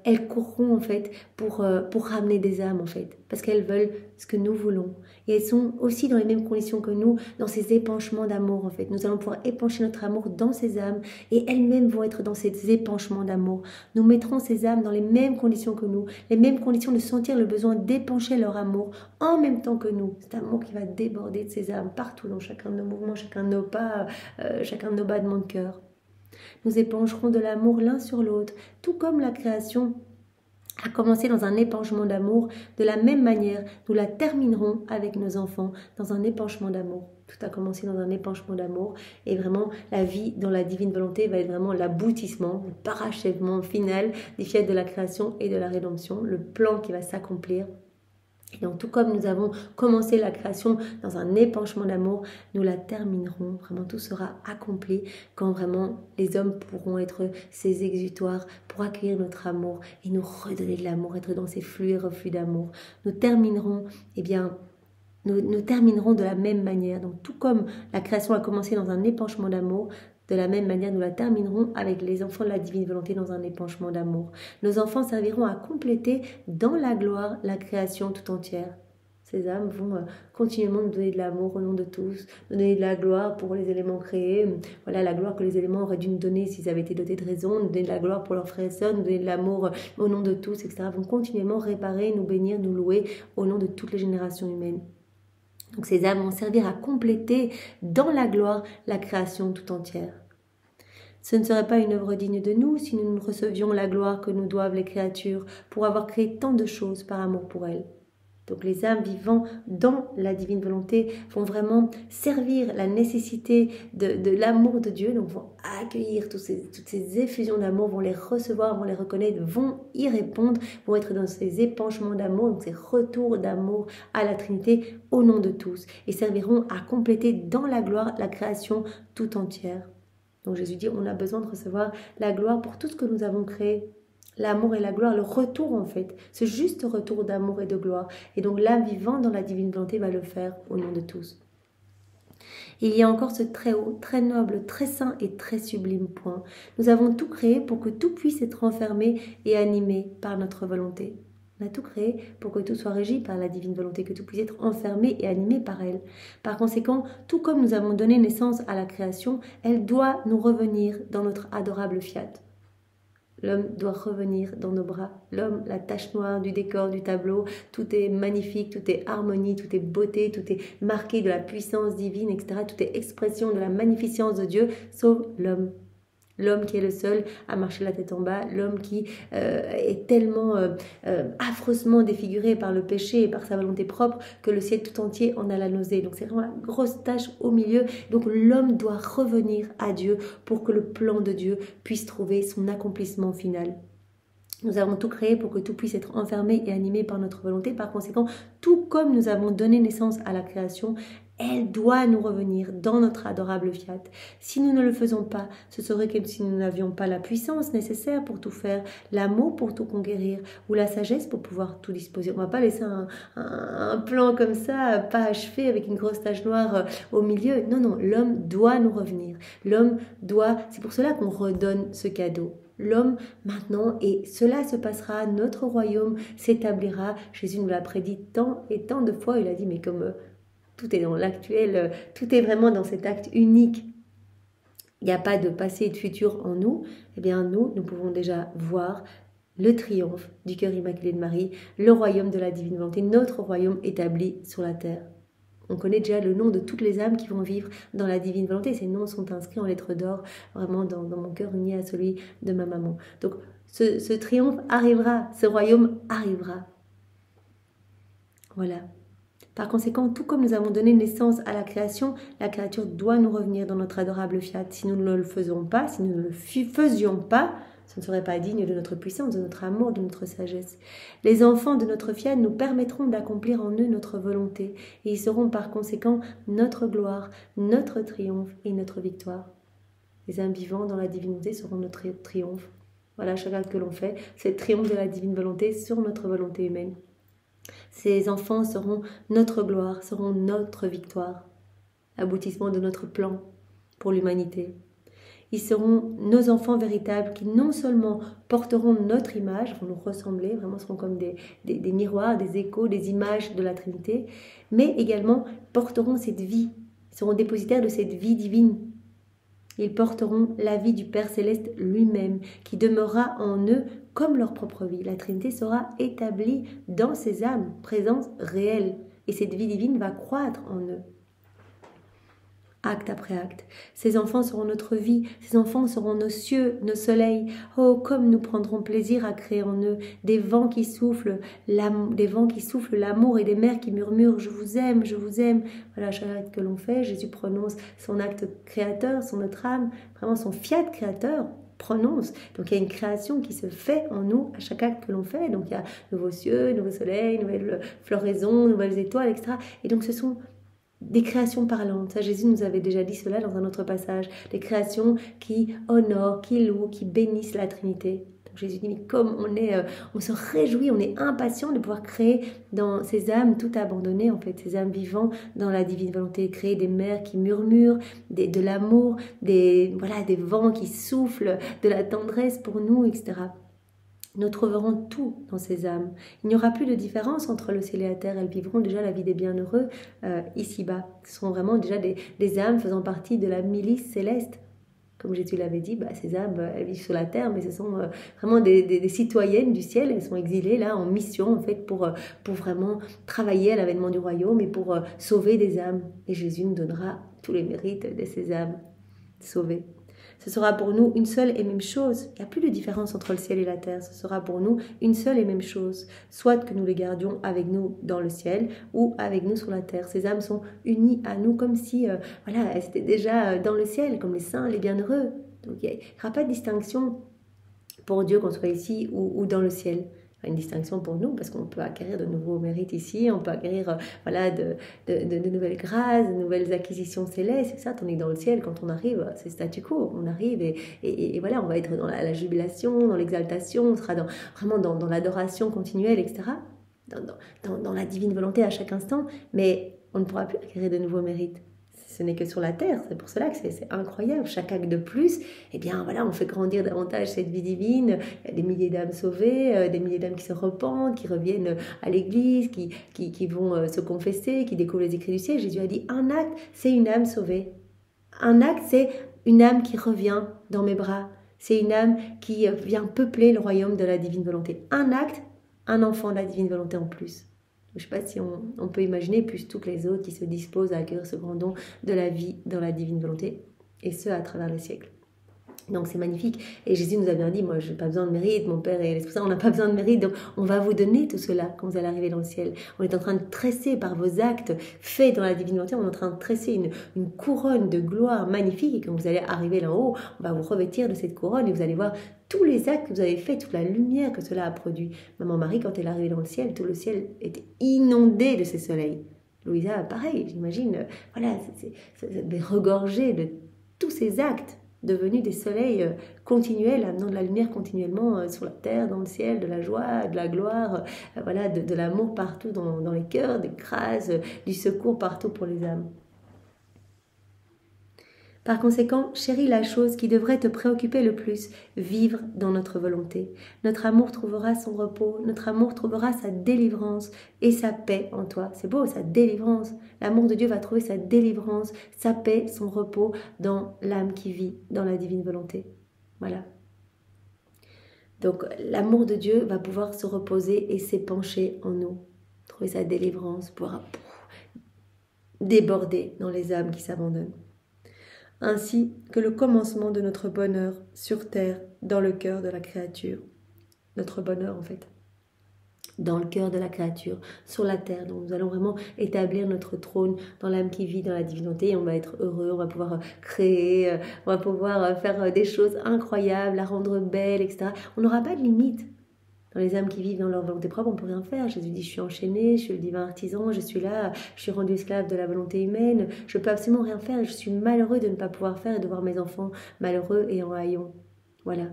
elles courront en fait pour ramener des âmes en fait, parce qu'elles veulent ce que nous voulons. Et elles sont aussi dans les mêmes conditions que nous, dans ces épanchements d'amour en fait. Nous allons pouvoir épancher notre amour dans ces âmes et elles-mêmes vont être dans ces épanchements d'amour. Nous mettrons ces âmes dans les mêmes conditions que nous, les mêmes conditions de sentir le besoin d'épancher leur amour en même temps que nous. Cet amour qui va déborder de ces âmes partout, dans chacun de nos mouvements, chacun de nos pas, chacun de nos battements de cœur. Nous épancherons de l'amour l'un sur l'autre, tout comme la création a commencé dans un épanchement d'amour. De la même manière, nous la terminerons avec nos enfants dans un épanchement d'amour. Tout a commencé dans un épanchement d'amour et vraiment la vie dans la divine volonté va être vraiment l'aboutissement, le parachèvement final des fêtes de la création et de la rédemption, le plan qui va s'accomplir. Et donc tout comme nous avons commencé la création dans un épanchement d'amour, nous la terminerons, vraiment tout sera accompli quand vraiment les hommes pourront être ces exutoires pour accueillir notre amour et nous redonner de l'amour, être dans ces flux et reflux d'amour. Nous terminerons, nous terminerons de la même manière. Donc tout comme la création a commencé dans un épanchement d'amour, de la même manière, nous la terminerons avec les enfants de la divine volonté dans un épanchement d'amour. Nos enfants serviront à compléter dans la gloire la création tout entière. Ces âmes vont continuellement nous donner de l'amour au nom de tous, nous donner de la gloire pour les éléments créés. Voilà la gloire que les éléments auraient dû nous donner s'ils avaient été dotés de raison, nous donner de la gloire pour leurs frères et sœurs, nous donner de l'amour au nom de tous, etc. Vont continuellement réparer, nous bénir, nous louer au nom de toutes les générations humaines. Donc ces âmes vont servir à compléter dans la gloire la création tout entière. Ce ne serait pas une œuvre digne de nous si nous ne recevions la gloire que nous doivent les créatures pour avoir créé tant de choses par amour pour elles. Donc les âmes vivant dans la divine volonté vont vraiment servir la nécessité de l'amour de Dieu, donc vont accueillir toutes ces effusions d'amour, vont les recevoir, vont les reconnaître, vont y répondre, vont être dans ces épanchements d'amour, donc ces retours d'amour à la Trinité au nom de tous, et serviront à compléter dans la gloire la création tout entière. Donc Jésus dit, on a besoin de recevoir la gloire pour tout ce que nous avons créé. L'amour et la gloire, le retour en fait, ce juste retour d'amour et de gloire. Et donc l'âme vivante dans la divine volonté va le faire au nom de tous. Et il y a encore ce très haut, très noble, très saint et très sublime point. Nous avons tout créé pour que tout puisse être enfermé et animé par notre volonté. On a tout créé pour que tout soit régi par la divine volonté, que tout puisse être enfermé et animé par elle. Par conséquent, tout comme nous avons donné naissance à la création, elle doit nous revenir dans notre adorable fiat. L'homme doit revenir dans nos bras. L'homme, la tache noire du décor, du tableau, tout est magnifique, tout est harmonie, tout est beauté, tout est marqué de la puissance divine, etc. Tout est expression de la magnificence de Dieu, sauf l'homme. L'homme qui est le seul à marcher la tête en bas, l'homme qui est tellement affreusement défiguré par le péché et par sa volonté propre que le ciel tout entier en a la nausée. Donc c'est vraiment la grosse tâche au milieu. Donc l'homme doit revenir à Dieu pour que le plan de Dieu puisse trouver son accomplissement final. Nous avons tout créé pour que tout puisse être enfermé et animé par notre volonté. Par conséquent, tout comme nous avons donné naissance à la création, elle doit nous revenir dans notre adorable fiat. Si nous ne le faisons pas, ce serait comme si nous n'avions pas la puissance nécessaire pour tout faire, l'amour pour tout conquérir, ou la sagesse pour pouvoir tout disposer. On ne va pas laisser un plan comme ça, pas achevé, avec une grosse tache noire au milieu. Non, non, l'homme doit nous revenir. L'homme doit, c'est pour cela qu'on redonne ce cadeau. L'homme maintenant, et cela se passera, notre royaume s'établira. Jésus nous l'a prédit tant et tant de fois. Il a dit, mais comme tout est dans l'actuel, tout est vraiment dans cet acte unique. Il n'y a pas de passé et de futur en nous. Eh bien, nous pouvons déjà voir le triomphe du cœur immaculé de Marie, le royaume de la divine volonté, notre royaume établi sur la terre. On connaît déjà le nom de toutes les âmes qui vont vivre dans la divine volonté. Ces noms sont inscrits en lettres d'or, vraiment dans mon cœur uni à celui de ma maman. Donc, ce triomphe arrivera, ce royaume arrivera. Voilà. Par conséquent, tout comme nous avons donné naissance à la création doit nous revenir dans notre adorable fiat. Si nous ne le faisons pas, si nous ne le faisions pas, ce ne serait pas digne de notre puissance, de notre amour, de notre sagesse. Les enfants de notre fiat nous permettront d'accomplir en eux notre volonté, et ils seront par conséquent notre gloire, notre triomphe et notre victoire. Les âmes vivants dans la divinité seront notre triomphe. Voilà, chaque acte que l'on fait, c'est le triomphe de la divine volonté sur notre volonté humaine. Ces enfants seront notre gloire, seront notre victoire, l'aboutissement de notre plan pour l'humanité. Ils seront nos enfants véritables qui non seulement porteront notre image, vont nous ressembler, vraiment seront comme des miroirs, des échos, des images de la Trinité, mais également porteront cette vie, ils seront dépositaires de cette vie divine. Ils porteront la vie du Père Céleste lui-même, qui demeurera en eux comme leur propre vie. La Trinité sera établie dans ces âmes, présence réelle, et cette vie divine va croître en eux. Acte après acte. Ces enfants seront notre vie, ces enfants seront nos cieux, nos soleils. Oh, comme nous prendrons plaisir à créer en eux des vents qui soufflent l'amour et des mers qui murmurent « Je vous aime, je vous aime ». Voilà, chaque acte que l'on fait, Jésus prononce son acte créateur, son notre âme, vraiment son fiat créateur prononce. Donc il y a une création qui se fait en nous à chaque acte que l'on fait. Donc il y a nouveaux cieux, nouveaux soleils, nouvelles floraisons, nouvelles étoiles, etc. Et donc ce sont des créations parlantes. Ça, Jésus nous avait déjà dit cela dans un autre passage. Des créations qui honorent, qui louent, qui bénissent la Trinité. Donc Jésus dit, mais comme on se réjouit, on est impatient de pouvoir créer dans ces âmes tout abandonnées, en fait, ces âmes vivant dans la divine volonté, créer des mers qui murmurent, de l'amour, des vents qui soufflent, de la tendresse pour nous, etc. Nous trouverons tout dans ces âmes. Il n'y aura plus de différence entre le ciel et la terre. Elles vivront déjà la vie des bienheureux ici-bas. Ce seront vraiment déjà des âmes faisant partie de la milice céleste. Comme Jésus l'avait dit, ces âmes, elles vivent sur la terre, mais ce sont vraiment des citoyennes du ciel. Elles sont exilées là en mission en fait pour vraiment travailler à l'avènement du royaume et pour sauver des âmes. Et Jésus nous donnera tous les mérites de ces âmes sauvées. Ce sera pour nous une seule et même chose. Il n'y a plus de différence entre le ciel et la terre. Ce sera pour nous une seule et même chose. Soit que nous les gardions avec nous dans le ciel ou avec nous sur la terre. Ces âmes sont unies à nous comme si elles étaient déjà dans le ciel, comme les saints, les bienheureux. Donc il n'y aura pas de distinction pour Dieu qu'on soit ici ou dans le ciel. Une distinction pour nous parce qu'on peut acquérir de nouveaux mérites ici, on peut acquérir de nouvelles grâces, de nouvelles acquisitions célestes, c'est ça, tandis que dans le ciel, quand on arrive, c'est statu quo, on arrive et voilà, on va être dans la jubilation, dans l'exaltation, on sera vraiment dans l'adoration continuelle, etc., dans la divine volonté à chaque instant, mais on ne pourra plus acquérir de nouveaux mérites. Ce n'est que sur la terre, c'est pour cela que c'est incroyable. Chaque acte de plus, on fait grandir davantage cette vie divine. Il y a des milliers d'âmes sauvées, des milliers d'âmes qui se repentent, qui reviennent à l'église, qui vont se confesser, qui découvrent les écrits du ciel. Jésus a dit, un acte, c'est une âme sauvée. Un acte, c'est une âme qui revient dans mes bras. C'est une âme qui vient peupler le royaume de la divine volonté. Un acte, un enfant de la divine volonté en plus. Je ne sais pas si on peut imaginer, plus tout que les autres qui se disposent à accueillir ce grand don de la vie dans la divine volonté, et ce à travers les siècles. Donc c'est magnifique. Et Jésus nous a bien dit, moi je n'ai pas besoin de mérite, mon Père et l'Esprit Saint, on n'a pas besoin de mérite, donc on va vous donner tout cela quand vous allez arriver dans le ciel. On est en train de tresser par vos actes faits dans la divine volonté, on est en train de tresser une couronne de gloire magnifique, et quand vous allez arriver là-haut, on va vous revêtir de cette couronne et vous allez voir tous les actes que vous avez faits, toute la lumière que cela a produit. Maman Marie, quand elle est arrivée dans le ciel, tout le ciel était inondé de ces soleils. Louisa, pareil, j'imagine, voilà, c'est regorgé de tous ces actes devenus des soleils continuels, amenant de la lumière continuellement sur la terre, dans le ciel, de la joie, de la gloire, voilà, de l'amour partout dans les cœurs, des grâces, du secours partout pour les âmes. Par conséquent, chéris la chose qui devrait te préoccuper le plus, vivre dans notre volonté. Notre amour trouvera son repos, notre amour trouvera sa délivrance et sa paix en toi. C'est beau, sa délivrance. L'amour de Dieu va trouver sa délivrance, sa paix, son repos dans l'âme qui vit dans la divine volonté. Voilà. Donc l'amour de Dieu va pouvoir se reposer et s'épancher en nous. Trouver sa délivrance, pouvoir déborder dans les âmes qui s'abandonnent. Ainsi que le commencement de notre bonheur sur terre, dans le cœur de la créature. Notre bonheur en fait, dans le cœur de la créature, sur la terre. Donc nous allons vraiment établir notre trône dans l'âme qui vit dans la divinité. Et on va être heureux, on va pouvoir créer, on va pouvoir faire des choses incroyables, la rendre belle, etc. On n'aura pas de limite. Dans les âmes qui vivent dans leur volonté propre, on ne peut rien faire. Jésus dit, je suis enchaîné, je suis le divin artisan, je suis là, je suis rendu esclave de la volonté humaine, je ne peux absolument rien faire, je suis malheureux de ne pas pouvoir faire et de voir mes enfants malheureux et en haillons. Voilà.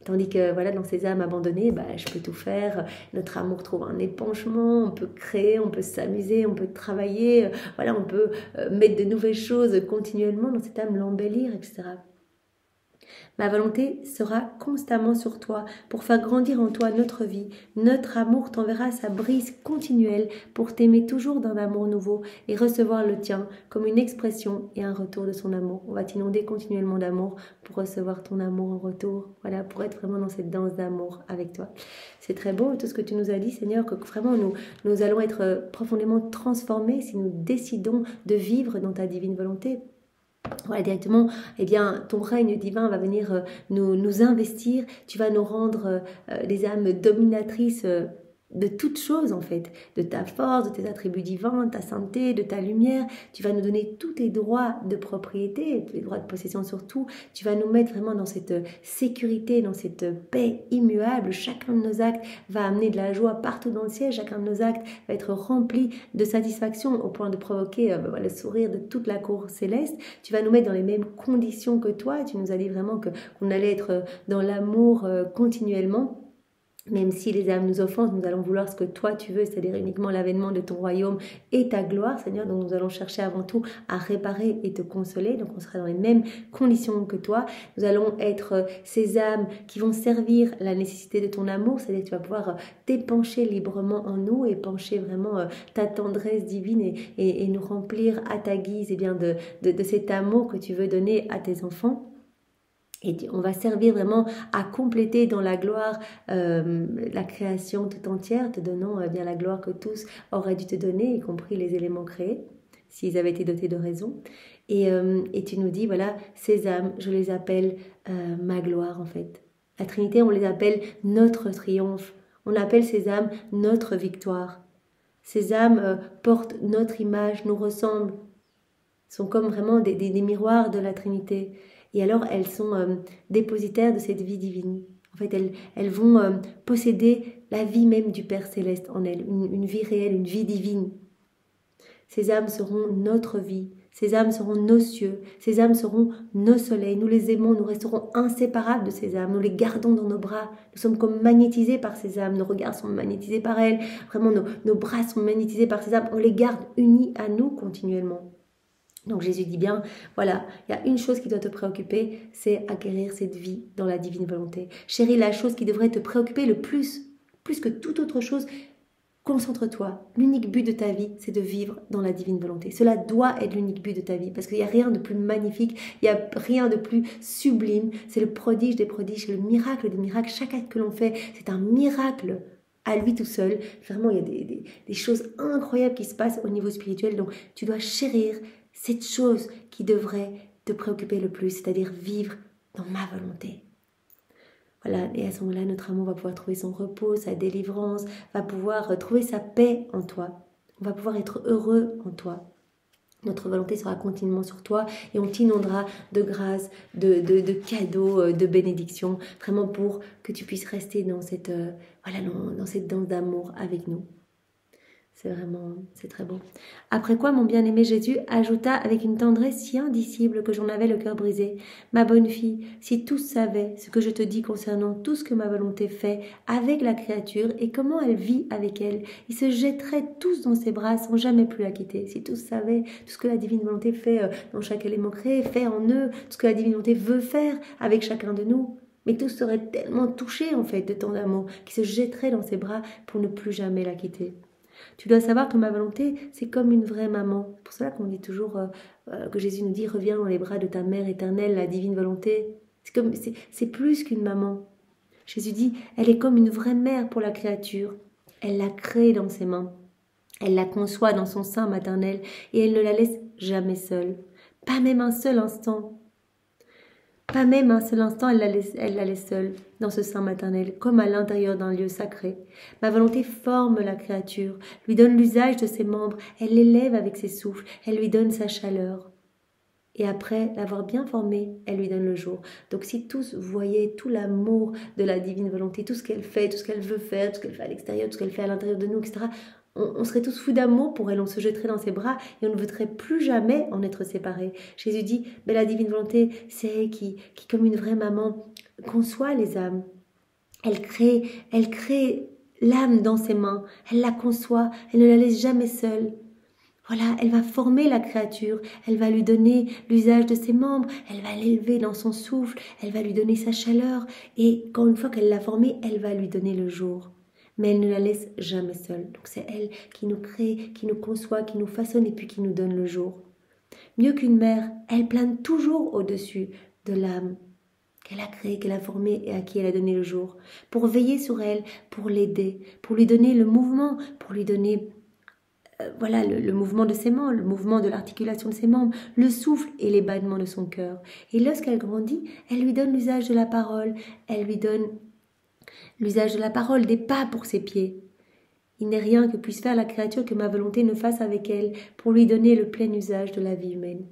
Tandis que voilà, dans ces âmes abandonnées, je peux tout faire, notre amour trouve un épanchement, on peut créer, on peut s'amuser, on peut travailler, voilà, on peut mettre de nouvelles choses continuellement dans cette âme, l'embellir, etc. Ma volonté sera constamment sur toi pour faire grandir en toi notre vie. Notre amour t'enverra sa brise continuelle pour t'aimer toujours d'un amour nouveau et recevoir le tien comme une expression et un retour de son amour. On va t'inonder continuellement d'amour pour recevoir ton amour en retour. Voilà, pour être vraiment dans cette danse d'amour avec toi. C'est très beau tout ce que tu nous as dit, Seigneur, que vraiment nous allons être profondément transformés si nous décidons de vivre dans ta divine volonté. Voilà, directement, eh bien, ton règne divin va venir nous investir. Tu vas nous rendre des âmes dominatrices de toutes choses en fait, de ta force, de tes attributs divins, de ta sainteté, de ta lumière. Tu vas nous donner tous tes droits de propriété, tous les droits de possession surtout. Tu vas nous mettre vraiment dans cette sécurité, dans cette paix immuable. Chacun de nos actes va amener de la joie partout dans le ciel. Chacun de nos actes va être rempli de satisfaction au point de provoquer le sourire de toute la cour céleste. Tu vas nous mettre dans les mêmes conditions que toi. Tu nous as dit vraiment qu'on allait être dans l'amour continuellement. Même si les âmes nous offensent, nous allons vouloir ce que toi tu veux, c'est-à-dire uniquement l'avènement de ton royaume et ta gloire, Seigneur. Donc nous allons chercher avant tout à réparer et te consoler. Donc on sera dans les mêmes conditions que toi. Nous allons être ces âmes qui vont servir la nécessité de ton amour, c'est-à-dire que tu vas pouvoir t'épancher librement en nous, épancher vraiment ta tendresse divine et nous remplir à ta guise de cet amour que tu veux donner à tes enfants. Et on va servir vraiment à compléter dans la gloire la création tout entière, te donnant bien la gloire que tous auraient dû te donner, y compris les éléments créés, s'ils avaient été dotés de raison. Et tu nous dis, voilà, ces âmes, je les appelle ma gloire en fait. La Trinité, on les appelle notre triomphe. On appelle ces âmes notre victoire. Ces âmes portent notre image, nous ressemblent, sont comme vraiment des miroirs de la Trinité. Et alors, elles sont dépositaires de cette vie divine. En fait, elles vont posséder la vie même du Père Céleste en elles, une vie réelle, une vie divine. Ces âmes seront notre vie, ces âmes seront nos cieux, ces âmes seront nos soleils. Nous les aimons, nous resterons inséparables de ces âmes, nous les gardons dans nos bras. Nous sommes comme magnétisés par ces âmes, nos regards sont magnétisés par elles, vraiment nos bras sont magnétisés par ces âmes. On les garde unis à nous continuellement. Donc Jésus dit bien, voilà, il y a une chose qui doit te préoccuper, c'est acquérir cette vie dans la divine volonté. Chéris la chose qui devrait te préoccuper le plus que toute autre chose, concentre-toi. L'unique but de ta vie, c'est de vivre dans la divine volonté. Cela doit être l'unique but de ta vie parce qu'il n'y a rien de plus magnifique, il n'y a rien de plus sublime. C'est le prodige des prodiges, c'est le miracle des miracles. Chaque acte que l'on fait, c'est un miracle à lui tout seul. Vraiment, il y a des choses incroyables qui se passent au niveau spirituel. Donc, tu dois chérir cette chose qui devrait te préoccuper le plus, c'est-à-dire vivre dans ma volonté. Voilà, et à ce moment-là, notre amour va pouvoir trouver son repos, sa délivrance, va pouvoir trouver sa paix en toi. On va pouvoir être heureux en toi. Notre volonté sera continuellement sur toi et on t'inondera de grâce, de cadeaux, de bénédictions, vraiment pour que tu puisses rester dans cette, dans cette danse d'amour avec nous. C'est très beau. Après quoi, mon bien-aimé Jésus ajouta avec une tendresse si indicible que j'en avais le cœur brisé. Ma bonne fille, si tous savaient ce que je te dis concernant tout ce que ma volonté fait avec la créature et comment elle vit avec elle, ils se jetteraient tous dans ses bras sans jamais plus la quitter. Si tous savaient tout ce que la divine volonté fait dans chaque élément créé, fait en eux, tout ce que la divine volonté veut faire avec chacun de nous. Mais tous seraient tellement touchés en fait de tant d'amour qu'ils se jetteraient dans ses bras pour ne plus jamais la quitter. Tu dois savoir que ma volonté, c'est comme une vraie maman. C'est pour cela qu'on dit toujours que Jésus nous dit « Reviens dans les bras de ta mère éternelle, la divine volonté ». C'est plus qu'une maman. Jésus dit « Elle est comme une vraie mère pour la créature. Elle l'a créée dans ses mains. Elle la conçoit dans son sein maternel et elle ne la laisse jamais seule. Pas même un seul instant. Pas même un seul instant, elle la laisse seule dans ce sein maternel, comme à l'intérieur d'un lieu sacré. Ma volonté forme la créature, lui donne l'usage de ses membres, elle l'élève avec ses souffles, elle lui donne sa chaleur. Et après l'avoir bien formée, elle lui donne le jour. Donc si tous voyaient tout l'amour de la divine volonté, tout ce qu'elle fait, tout ce qu'elle veut faire, tout ce qu'elle fait à l'extérieur, tout ce qu'elle fait à l'intérieur de nous, etc., on serait tous fous d'amour pour elle, on se jetterait dans ses bras et on ne voudrait plus jamais en être séparés. Jésus dit, mais la divine volonté, c'est elle qui, comme une vraie maman, conçoit les âmes. Elle crée l'âme dans ses mains, elle la conçoit, elle ne la laisse jamais seule. Voilà, elle va former la créature, elle va lui donner l'usage de ses membres, elle va l'élever dans son souffle, elle va lui donner sa chaleur et quand une fois qu'elle l'a formée, elle va lui donner le jour. Mais elle ne la laisse jamais seule. Donc c'est elle qui nous crée, qui nous conçoit, qui nous façonne et puis qui nous donne le jour. Mieux qu'une mère, elle plane toujours au-dessus de l'âme qu'elle a créée, qu'elle a formée et à qui elle a donné le jour, pour veiller sur elle, pour l'aider, pour lui donner le mouvement, pour lui donner le mouvement de ses membres, le mouvement de l'articulation de ses membres, le souffle et les battements de son cœur. Et lorsqu'elle grandit, elle lui donne l'usage de la parole, elle lui donne l'usage de la parole, des pas pour ses pieds. Il n'est rien que puisse faire la créature que ma volonté ne fasse avec elle pour lui donner le plein usage de la vie humaine.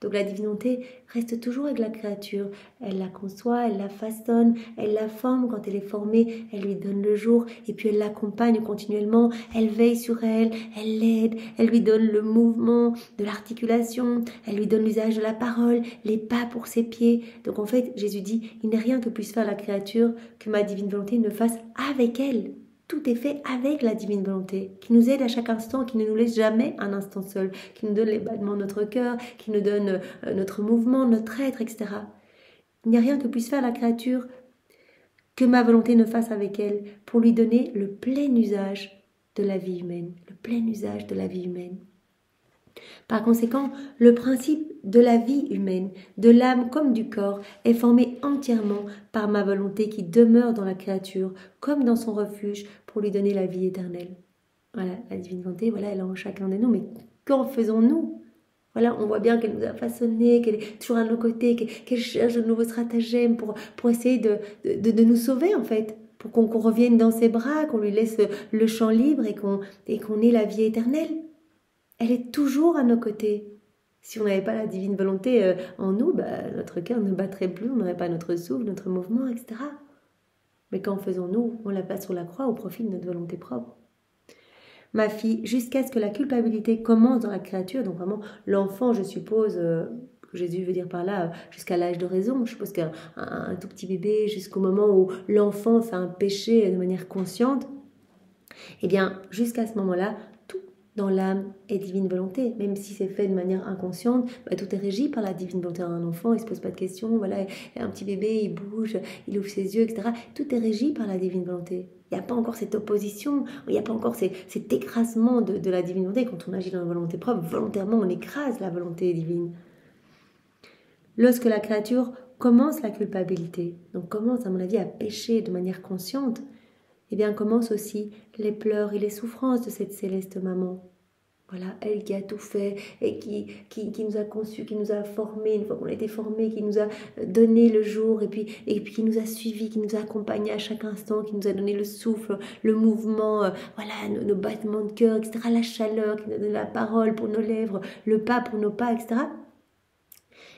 Donc la divinité reste toujours avec la créature. Elle la conçoit, elle la façonne, elle la forme. Quand elle est formée, elle lui donne le jour et puis elle l'accompagne continuellement. Elle veille sur elle, elle l'aide, elle lui donne le mouvement de l'articulation, elle lui donne l'usage de la parole, les pas pour ses pieds. Donc en fait, Jésus dit, il n'est rien que puisse faire la créature que ma divine volonté ne fasse avec elle. Tout est fait avec la divine volonté, qui nous aide à chaque instant, qui ne nous laisse jamais un instant seul, qui nous donne les battements de notre cœur, qui nous donne notre mouvement, notre être, etc. Il n'y a rien que puisse faire la créature que ma volonté ne fasse avec elle pour lui donner le plein usage de la vie humaine, le plein usage de la vie humaine. Par conséquent, le principe de la vie humaine, de l'âme comme du corps, est formé entièrement par ma volonté qui demeure dans la créature, comme dans son refuge, pour lui donner la vie éternelle. Voilà, la divine volonté, voilà, elle est en chacun de nous, mais qu'en faisons-nous ? Voilà, on voit bien qu'elle nous a façonnés, qu'elle est toujours à nos côtés, qu'elle cherche de nouveaux stratagèmes pour essayer de nous sauver, en fait, pour qu'on revienne dans ses bras, qu'on lui laisse le champ libre et qu'on ait la vie éternelle. Elle est toujours à nos côtés. Si on n'avait pas la divine volonté en nous, notre cœur ne battrait plus, on n'aurait pas notre souffle, notre mouvement, etc. Mais qu'en faisons-nous ? On la place sur la croix au profit de notre volonté propre. Ma fille, jusqu'à ce que la culpabilité commence dans la créature, donc vraiment l'enfant, je suppose, Jésus veut dire par là, jusqu'à l'âge de raison, je suppose qu'un tout petit bébé, jusqu'au moment où l'enfant fait un péché de manière consciente, eh bien, jusqu'à ce moment-là, dans l'âme et divine volonté. Même si c'est fait de manière inconsciente, tout est régi par la divine volonté. Un enfant, il se pose pas de questions, voilà, un petit bébé, il bouge, il ouvre ses yeux, etc. Tout est régi par la divine volonté. Il n'y a pas encore cette opposition, il n'y a pas encore cet écrasement de la divine volonté. Quand on agit dans la volonté propre, volontairement, on écrase la volonté divine. Lorsque la créature commence la culpabilité, donc commence, à mon avis, à pécher de manière consciente, eh bien commencent aussi les pleurs et les souffrances de cette céleste maman. Voilà, elle qui a tout fait et qui nous a conçus, qui nous a formés, une fois qu'on a été formés, qui nous a donné le jour et puis qui nous a suivis, qui nous a accompagnés à chaque instant, qui nous a donné le souffle, le mouvement, voilà, nos battements de cœur, etc., la chaleur, qui nous a donné la parole pour nos lèvres, le pas pour nos pas, etc.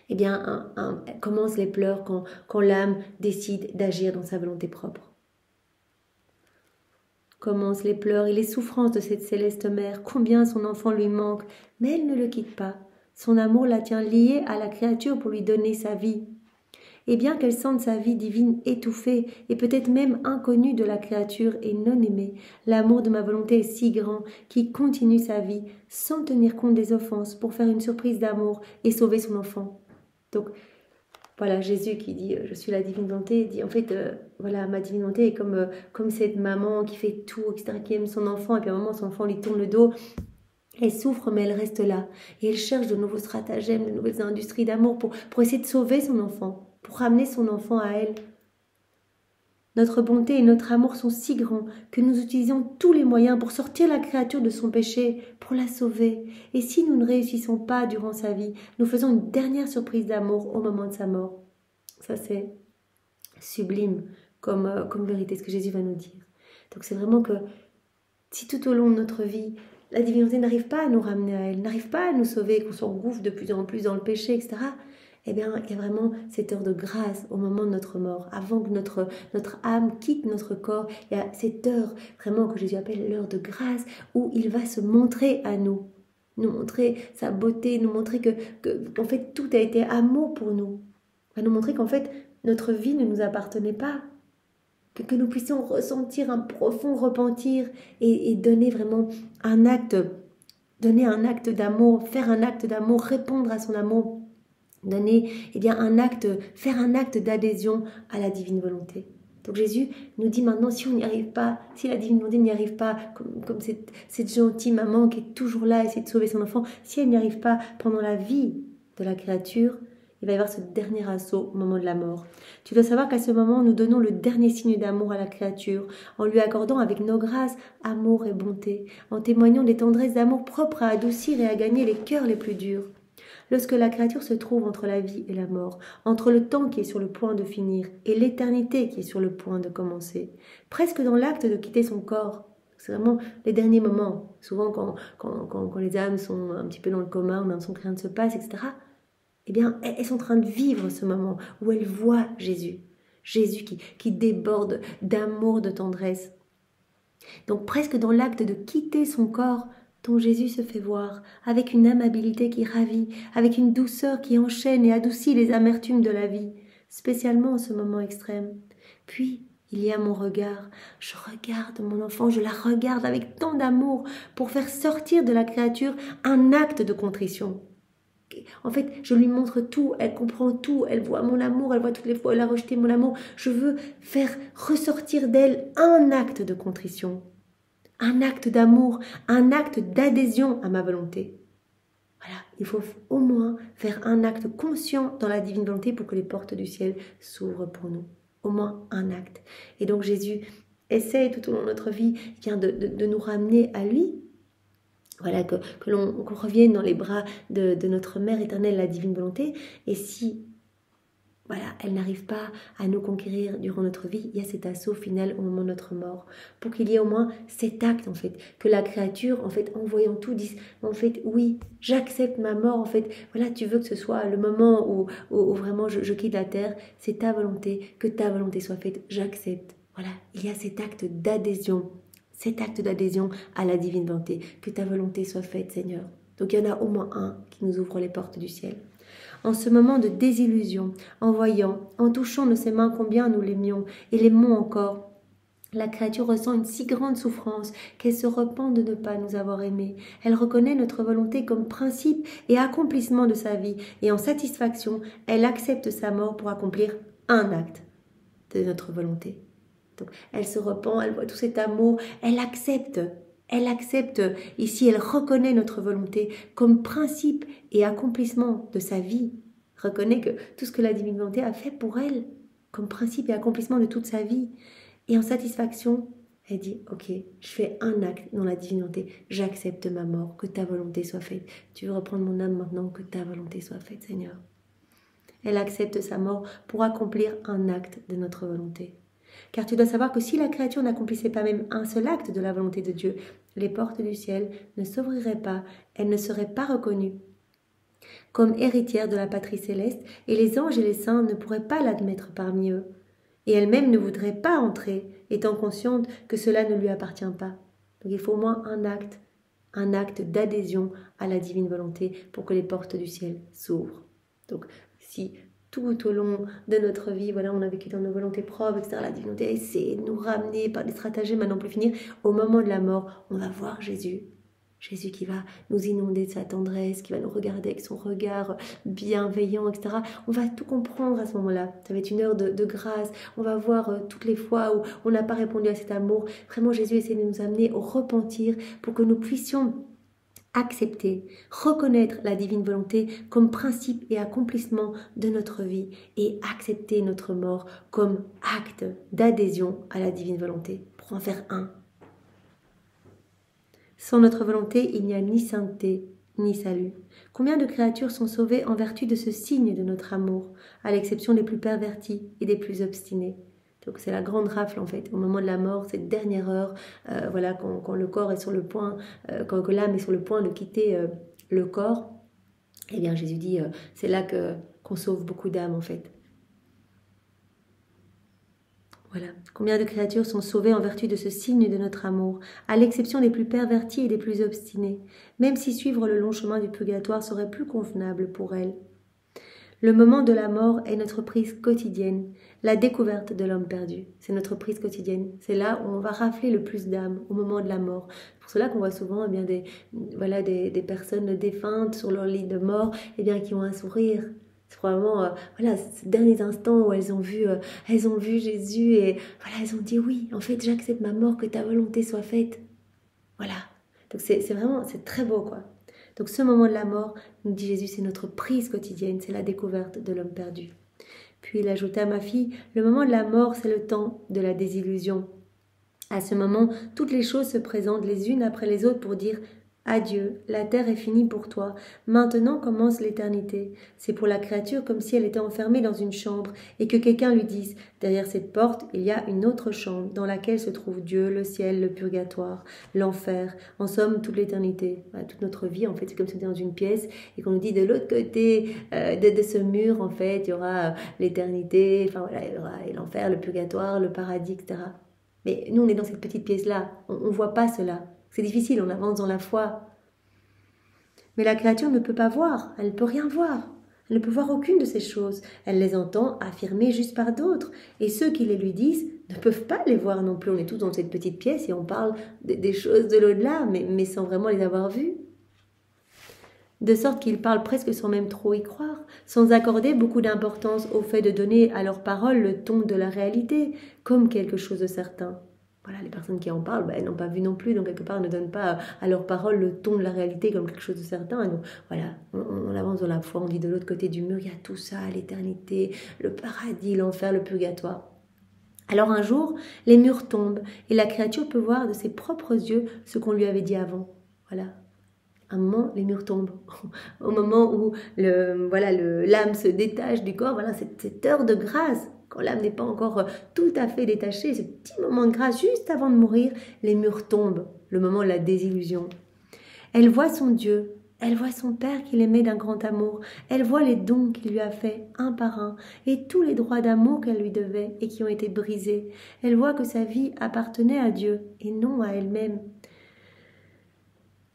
Eh bien, commencent les pleurs quand l'âme décide d'agir dans sa volonté propre. Commencent les pleurs et les souffrances de cette céleste mère, combien son enfant lui manque, mais elle ne le quitte pas. Son amour la tient liée à la créature pour lui donner sa vie. Et bien qu'elle sente sa vie divine étouffée, et peut-être même inconnue de la créature et non aimée, l'amour de ma volonté est si grand qu'il continue sa vie sans tenir compte des offenses pour faire une surprise d'amour et sauver son enfant. Donc, voilà, Jésus qui dit « Je suis la divine volonté », dit en fait, voilà, ma divine volonté est comme cette maman qui fait tout, etc., qui aime son enfant, et puis à un moment, son enfant lui tourne le dos, elle souffre, mais elle reste là. Et elle cherche de nouveaux stratagèmes, de nouvelles industries d'amour pour essayer de sauver son enfant, pour ramener son enfant à elle. Notre bonté et notre amour sont si grands que nous utilisons tous les moyens pour sortir la créature de son péché, pour la sauver. Et si nous ne réussissons pas durant sa vie, nous faisons une dernière surprise d'amour au moment de sa mort. Ça, c'est sublime comme vérité, ce que Jésus va nous dire. Donc c'est vraiment que si tout au long de notre vie, la divinité n'arrive pas à nous ramener à elle, n'arrive pas à nous sauver, qu'on s'engouffre de plus en plus dans le péché, etc., eh bien, il y a vraiment cette heure de grâce au moment de notre mort. Avant que notre âme quitte notre corps, il y a cette heure vraiment que Jésus appelle l'heure de grâce où il va se montrer à nous montrer sa beauté, nous montrer qu'en fait tout a été amour pour nous. Il va nous montrer qu'en fait notre vie ne nous appartenait pas, que nous puissions ressentir un profond repentir et donner vraiment un acte d'amour, faire un acte d'amour, répondre à son amour, donner, faire un acte d'adhésion à la divine volonté. Donc Jésus nous dit maintenant, si on n'y arrive pas, si la divine volonté n'y arrive pas, comme cette gentille maman qui est toujours là à essayer de sauver son enfant, si elle n'y arrive pas pendant la vie de la créature, il va y avoir ce dernier assaut au moment de la mort. Tu dois savoir qu'à ce moment, nous donnons le dernier signe d'amour à la créature, en lui accordant avec nos grâces amour et bonté, en témoignant des tendresses d'amour propres à adoucir et à gagner les cœurs les plus durs. Lorsque la créature se trouve entre la vie et la mort, entre le temps qui est sur le point de finir et l'éternité qui est sur le point de commencer, presque dans l'acte de quitter son corps, c'est vraiment les derniers moments, souvent quand les âmes sont un petit peu dans le coma, on a l'impression que rien ne se passe, etc., eh bien, elles sont en train de vivre ce moment où elles voient Jésus. Jésus qui déborde d'amour, de tendresse. Donc presque dans l'acte de quitter son corps, dont Jésus se fait voir, avec une amabilité qui ravit, avec une douceur qui enchaîne et adoucit les amertumes de la vie, spécialement en ce moment extrême. Puis, il y a mon regard. Je regarde mon enfant, je la regarde avec tant d'amour pour faire sortir de la créature un acte de contrition. En fait, je lui montre tout, elle comprend tout, elle voit mon amour, elle voit toutes les fois où elle a rejeté mon amour. Je veux faire ressortir d'elle un acte de contrition. Un acte d'amour, un acte d'adhésion à ma volonté. Voilà, il faut au moins faire un acte conscient dans la divine volonté pour que les portes du ciel s'ouvrent pour nous. Au moins un acte. Et donc Jésus essaie tout au long de notre vie de nous ramener à lui. Voilà, qu'on revienne dans les bras de notre Mère éternelle, la divine volonté. Et si elle n'arrive pas à nous conquérir durant notre vie, il y a cet assaut final au moment de notre mort. Pour qu'il y ait au moins cet acte, en fait, que la créature, en fait, en voyant tout, dise, en fait, oui, j'accepte ma mort, en fait, voilà, tu veux que ce soit le moment où vraiment je quitte la terre, c'est ta volonté, que ta volonté soit faite, j'accepte. Voilà, il y a cet acte d'adhésion à la divine volonté, que ta volonté soit faite, Seigneur. Donc il y en a au moins un qui nous ouvre les portes du ciel. En ce moment de désillusion, en voyant, en touchant de ses mains combien nous l'aimions et l'aimons encore, La créature ressent une si grande souffrance qu'elle se repent de ne pas nous avoir aimés. Elle reconnaît notre volonté comme principe et accomplissement de sa vie, et en satisfaction, elle accepte sa mort pour accomplir un acte de notre volonté. Donc, elle se repent, elle voit tout cet amour, elle accepte, ici elle reconnaît notre volonté comme principe et accomplissement de sa vie, reconnaît que tout ce que la divine volonté a fait pour elle, comme principe et accomplissement de toute sa vie. Et en satisfaction, elle dit, ok, je fais un acte dans la divine volonté, j'accepte ma mort, que ta volonté soit faite. Tu veux reprendre mon âme maintenant, que ta volonté soit faite, Seigneur. Elle accepte sa mort pour accomplir un acte de notre volonté. Car tu dois savoir que si la créature n'accomplissait pas même un seul acte de la volonté de Dieu, les portes du ciel ne s'ouvriraient pas, elle ne serait pas reconnue comme héritière de la patrie céleste, et les anges et les saints ne pourraient pas l'admettre parmi eux. Et elle-même ne voudrait pas entrer, étant consciente que cela ne lui appartient pas. Donc il faut au moins un acte d'adhésion à la divine volonté pour que les portes du ciel s'ouvrent. Donc si tout au long de notre vie, voilà, on a vécu dans nos volontés propres, etc., la divine volonté a essayé de nous ramener par des stratagèmes à n'en plus finir, au moment de la mort, on va voir Jésus. Jésus qui va nous inonder de sa tendresse, qui va nous regarder avec son regard bienveillant, etc. On va tout comprendre à ce moment-là. Ça va être une heure de grâce. On va voir toutes les fois où on n'a pas répondu à cet amour. Vraiment, Jésus essaie de nous amener au repentir pour que nous puissions accepter, reconnaître la divine volonté comme principe et accomplissement de notre vie et accepter notre mort comme acte d'adhésion à la divine volonté pour en faire un. Sans notre volonté, il n'y a ni sainteté, ni salut. Combien de créatures sont sauvées en vertu de ce signe de notre amour, à l'exception des plus pervertis et des plus obstinés. Donc c'est la grande rafle en fait, au moment de la mort, cette dernière heure, voilà, quand le corps est sur le point, quand l'âme est sur le point de quitter le corps, eh bien Jésus dit, c'est là qu'on sauve beaucoup d'âmes en fait. Voilà. Combien de créatures sont sauvées en vertu de ce signe de notre amour, à l'exception des plus pervertis et des plus obstinés, même si suivre le long chemin du purgatoire serait plus convenable pour elles. Le moment de la mort est notre prise quotidienne, la découverte de l'homme perdu. C'est notre prise quotidienne. C'est là où on va rafler le plus d'âmes, au moment de la mort. C'est pour cela qu'on voit souvent eh bien, des personnes défuntes sur leur lit de mort qui ont un sourire. C'est probablement ces derniers instants où elles ont vu Jésus et voilà, elles ont dit oui, en fait j'accepte ma mort, que ta volonté soit faite. Voilà. Donc c'est très beau quoi. Donc ce moment de la mort, nous dit Jésus, c'est notre prise quotidienne, c'est la découverte de l'homme perdu. Puis il ajouta à ma fille, le moment de la mort, c'est le temps de la désillusion. À ce moment, toutes les choses se présentent les unes après les autres pour dire adieu, la terre est finie pour toi. Maintenant commence l'éternité. C'est pour la créature comme si elle était enfermée dans une chambre et que quelqu'un lui dise « Derrière cette porte, il y a une autre chambre dans laquelle se trouve Dieu, le ciel, le purgatoire, l'enfer. En somme, toute l'éternité. » Toute notre vie, en fait, c'est comme si on était dans une pièce et qu'on nous dit de l'autre côté de ce mur, en fait, il y aura l'éternité, enfin voilà, il y aura l'enfer, le purgatoire, le paradis, etc. Mais nous, on est dans cette petite pièce-là. On ne voit pas cela. C'est difficile, on avance dans la foi. Mais la créature ne peut pas voir, elle ne peut rien voir. Elle ne peut voir aucune de ces choses. Elle les entend affirmées juste par d'autres. Et ceux qui les lui disent ne peuvent pas les voir non plus. On est tous dans cette petite pièce et on parle des choses de l'au-delà, mais sans vraiment les avoir vues. De sorte qu'ils parlent presque sans même trop y croire, sans accorder beaucoup d'importance au fait de donner à leurs paroles le ton de la réalité, comme quelque chose de certain. Voilà, les personnes qui en parlent, elles n'ont pas vu non plus, donc quelque part ne donnent pas à leurs paroles le ton de la réalité comme quelque chose de certain. Et donc, voilà, on avance dans la foi, on dit de l'autre côté du mur, il y a tout ça, l'éternité, le paradis, l'enfer, le purgatoire. Alors un jour, les murs tombent et la créature peut voir de ses propres yeux ce qu'on lui avait dit avant. Voilà. À un moment, les murs tombent. Au moment où l'âme se détache du corps, voilà, cette heure de grâce. Quand l'âme n'est pas encore tout à fait détachée, ce petit moment de grâce juste avant de mourir, les murs tombent, le moment de la désillusion. Elle voit son Dieu, elle voit son Père qui l'aimait d'un grand amour, elle voit les dons qu'il lui a faits un par un et tous les droits d'amour qu'elle lui devait et qui ont été brisés. Elle voit que sa vie appartenait à Dieu et non à elle-même.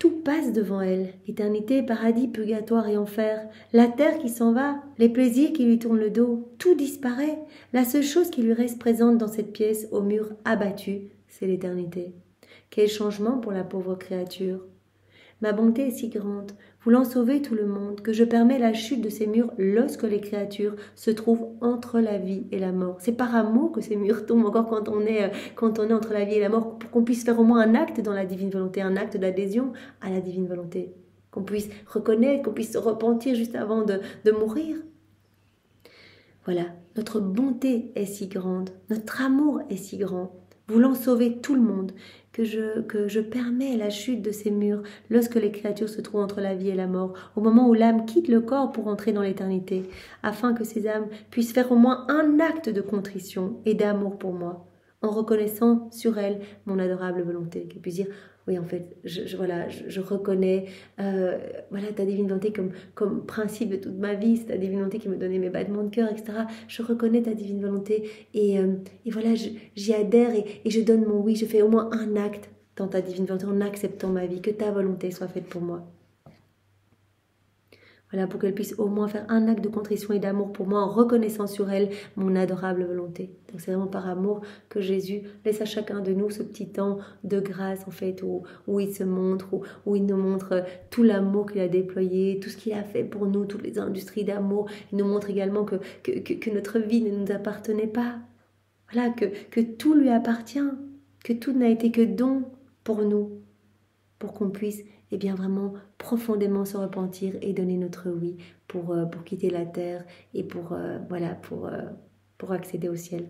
Tout passe devant elle, éternité, paradis, purgatoire et enfer, la terre qui s'en va, les plaisirs qui lui tournent le dos, tout disparaît. La seule chose qui lui reste présente dans cette pièce au mur abattu, c'est l'éternité. Quel changement pour la pauvre créature! Ma bonté est si grande, voulant sauver tout le monde, que je permets la chute de ces murs lorsque les créatures se trouvent entre la vie et la mort. C'est par amour que ces murs tombent encore quand on est entre la vie et la mort, pour qu'on puisse faire au moins un acte dans la divine volonté, un acte d'adhésion à la divine volonté. Qu'on puisse reconnaître, qu'on puisse se repentir juste avant de mourir. Voilà, notre bonté est si grande, notre amour est si grand, voulant sauver tout le monde, que je permets la chute de ces murs lorsque les créatures se trouvent entre la vie et la mort, au moment où l'âme quitte le corps pour entrer dans l'éternité, afin que ces âmes puissent faire au moins un acte de contrition et d'amour pour moi, en reconnaissant sur elles mon adorable volonté, qu'elles puissent dire oui, en fait, je reconnais ta divine volonté comme principe de toute ma vie, c'est ta divine volonté qui me donnait mes battements de cœur, etc. Je reconnais ta divine volonté et voilà, j'y adhère et je donne mon oui, je fais au moins un acte dans ta divine volonté en acceptant ma vie, que ta volonté soit faite pour moi. Voilà, pour qu'elle puisse au moins faire un acte de contrition et d'amour pour moi en reconnaissant sur elle mon adorable volonté. Donc c'est vraiment par amour que Jésus laisse à chacun de nous ce petit temps de grâce en fait où il se montre, où il nous montre tout l'amour qu'il a déployé, tout ce qu'il a fait pour nous, toutes les industries d'amour. Il nous montre également que notre vie ne nous appartenait pas. Voilà, que tout lui appartient, que tout n'a été que don pour nous, pour qu'on puisse vraiment profondément se repentir et donner notre oui pour quitter la terre et pour accéder au ciel.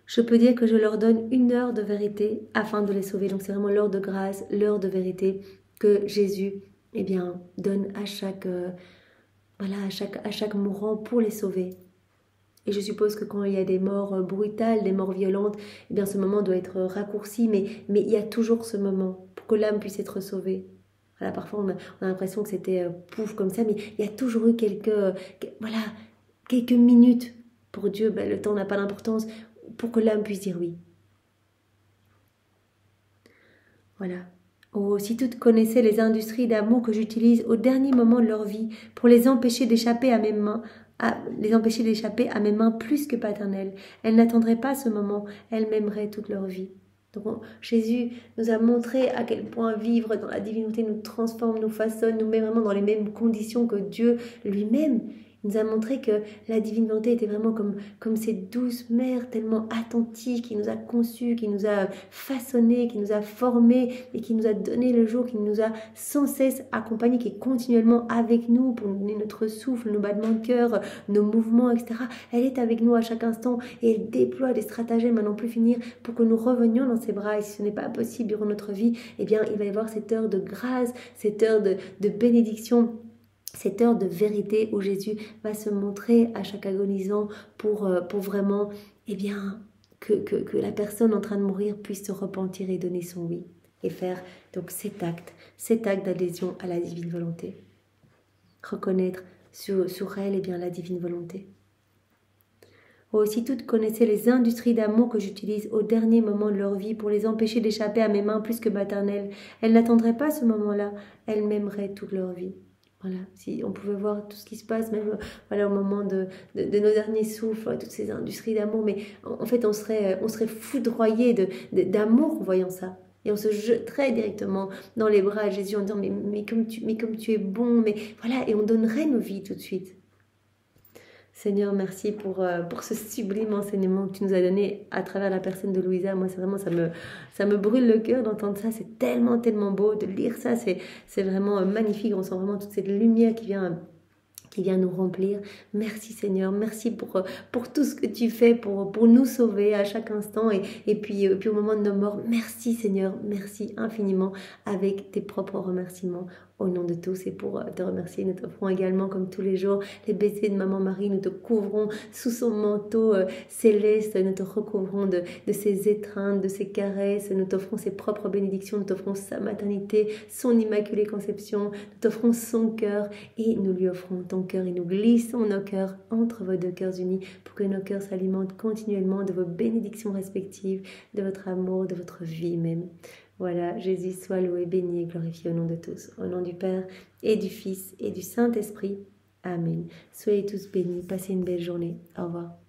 Je peux dire que je leur donne 1 heure de vérité afin de les sauver. Donc c'est vraiment l'heure de grâce, l'heure de vérité que Jésus donne à chaque mourant pour les sauver. Et je suppose que quand il y a des morts brutales, des morts violentes, ce moment doit être raccourci, mais il y a toujours ce moment pour que l'âme puisse être sauvée. Voilà, parfois on a l'impression que c'était pouf comme ça, mais il y a toujours eu quelques minutes pour Dieu. Le temps n'a pas d'importance pour que l'âme puisse dire oui. Voilà. Oh, si toutes connaissaient les industries d'amour que j'utilise au dernier moment de leur vie pour les empêcher d'échapper à mes mains, plus que paternelles. Elles n'attendraient pas ce moment, elles m'aimeraient toute leur vie. Donc Jésus nous a montré à quel point vivre dans la divinité nous transforme, nous façonne, nous met vraiment dans les mêmes conditions que Dieu lui-même. Il nous a montré que la divine volonté était vraiment comme cette douce mère tellement attentive qui nous a conçus, qui nous a façonnés, qui nous a formés et qui nous a donné le jour, qui nous a sans cesse accompagnés, qui est continuellement avec nous pour nous donner notre souffle, nos battements de cœur, nos mouvements, etc. Elle est avec nous à chaque instant et elle déploie des stratagèmes à n'en plus finir pour que nous revenions dans ses bras. Et si ce n'est pas possible durant notre vie, il va y avoir cette heure de grâce, cette heure de bénédiction, cette heure de vérité où Jésus va se montrer à chaque agonisant pour vraiment que la personne en train de mourir puisse se repentir et donner son oui et faire donc cet acte d'adhésion à la divine volonté. Reconnaître sur elle la divine volonté. Oh, si toutes connaissaient les industries d'amour que j'utilise au dernier moment de leur vie pour les empêcher d'échapper à mes mains plus que maternelles, elles n'attendraient pas ce moment-là, elles m'aimeraient toute leur vie. Voilà, si on pouvait voir tout ce qui se passe, même au moment de nos derniers souffles, toutes ces industries d'amour, mais en fait on serait foudroyé d'amour en voyant ça. Et on se jetterait directement dans les bras de Jésus en disant mais comme tu es bon, mais voilà, et on donnerait nos vies tout de suite. Seigneur, merci pour ce sublime enseignement que tu nous as donné à travers la personne de Louisa. Moi, c'est vraiment, ça me brûle le cœur d'entendre ça. C'est tellement, tellement beau de lire ça. C'est vraiment magnifique. On sent vraiment toute cette lumière qui vient nous remplir. Merci Seigneur, merci pour tout ce que tu fais pour nous sauver à chaque instant et puis au moment de nos morts. Merci Seigneur, merci infiniment avec tes propres remerciements. Au nom de tous et pour te remercier, nous t'offrons également comme tous les jours les baisers de Maman Marie. Nous te couvrons sous son manteau céleste, nous te recouvrons de ses étreintes, de ses caresses, nous t'offrons ses propres bénédictions, nous t'offrons sa maternité, son immaculée conception, nous t'offrons son cœur et nous lui offrons ton cœur et nous glissons nos cœurs entre vos 2 cœurs unis pour que nos cœurs s'alimentent continuellement de vos bénédictions respectives, de votre amour, de votre vie même. Voilà, Jésus soit loué, béni et glorifié au nom de tous. Au nom du Père et du Fils et du Saint-Esprit. Amen. Soyez tous bénis, passez une belle journée. Au revoir.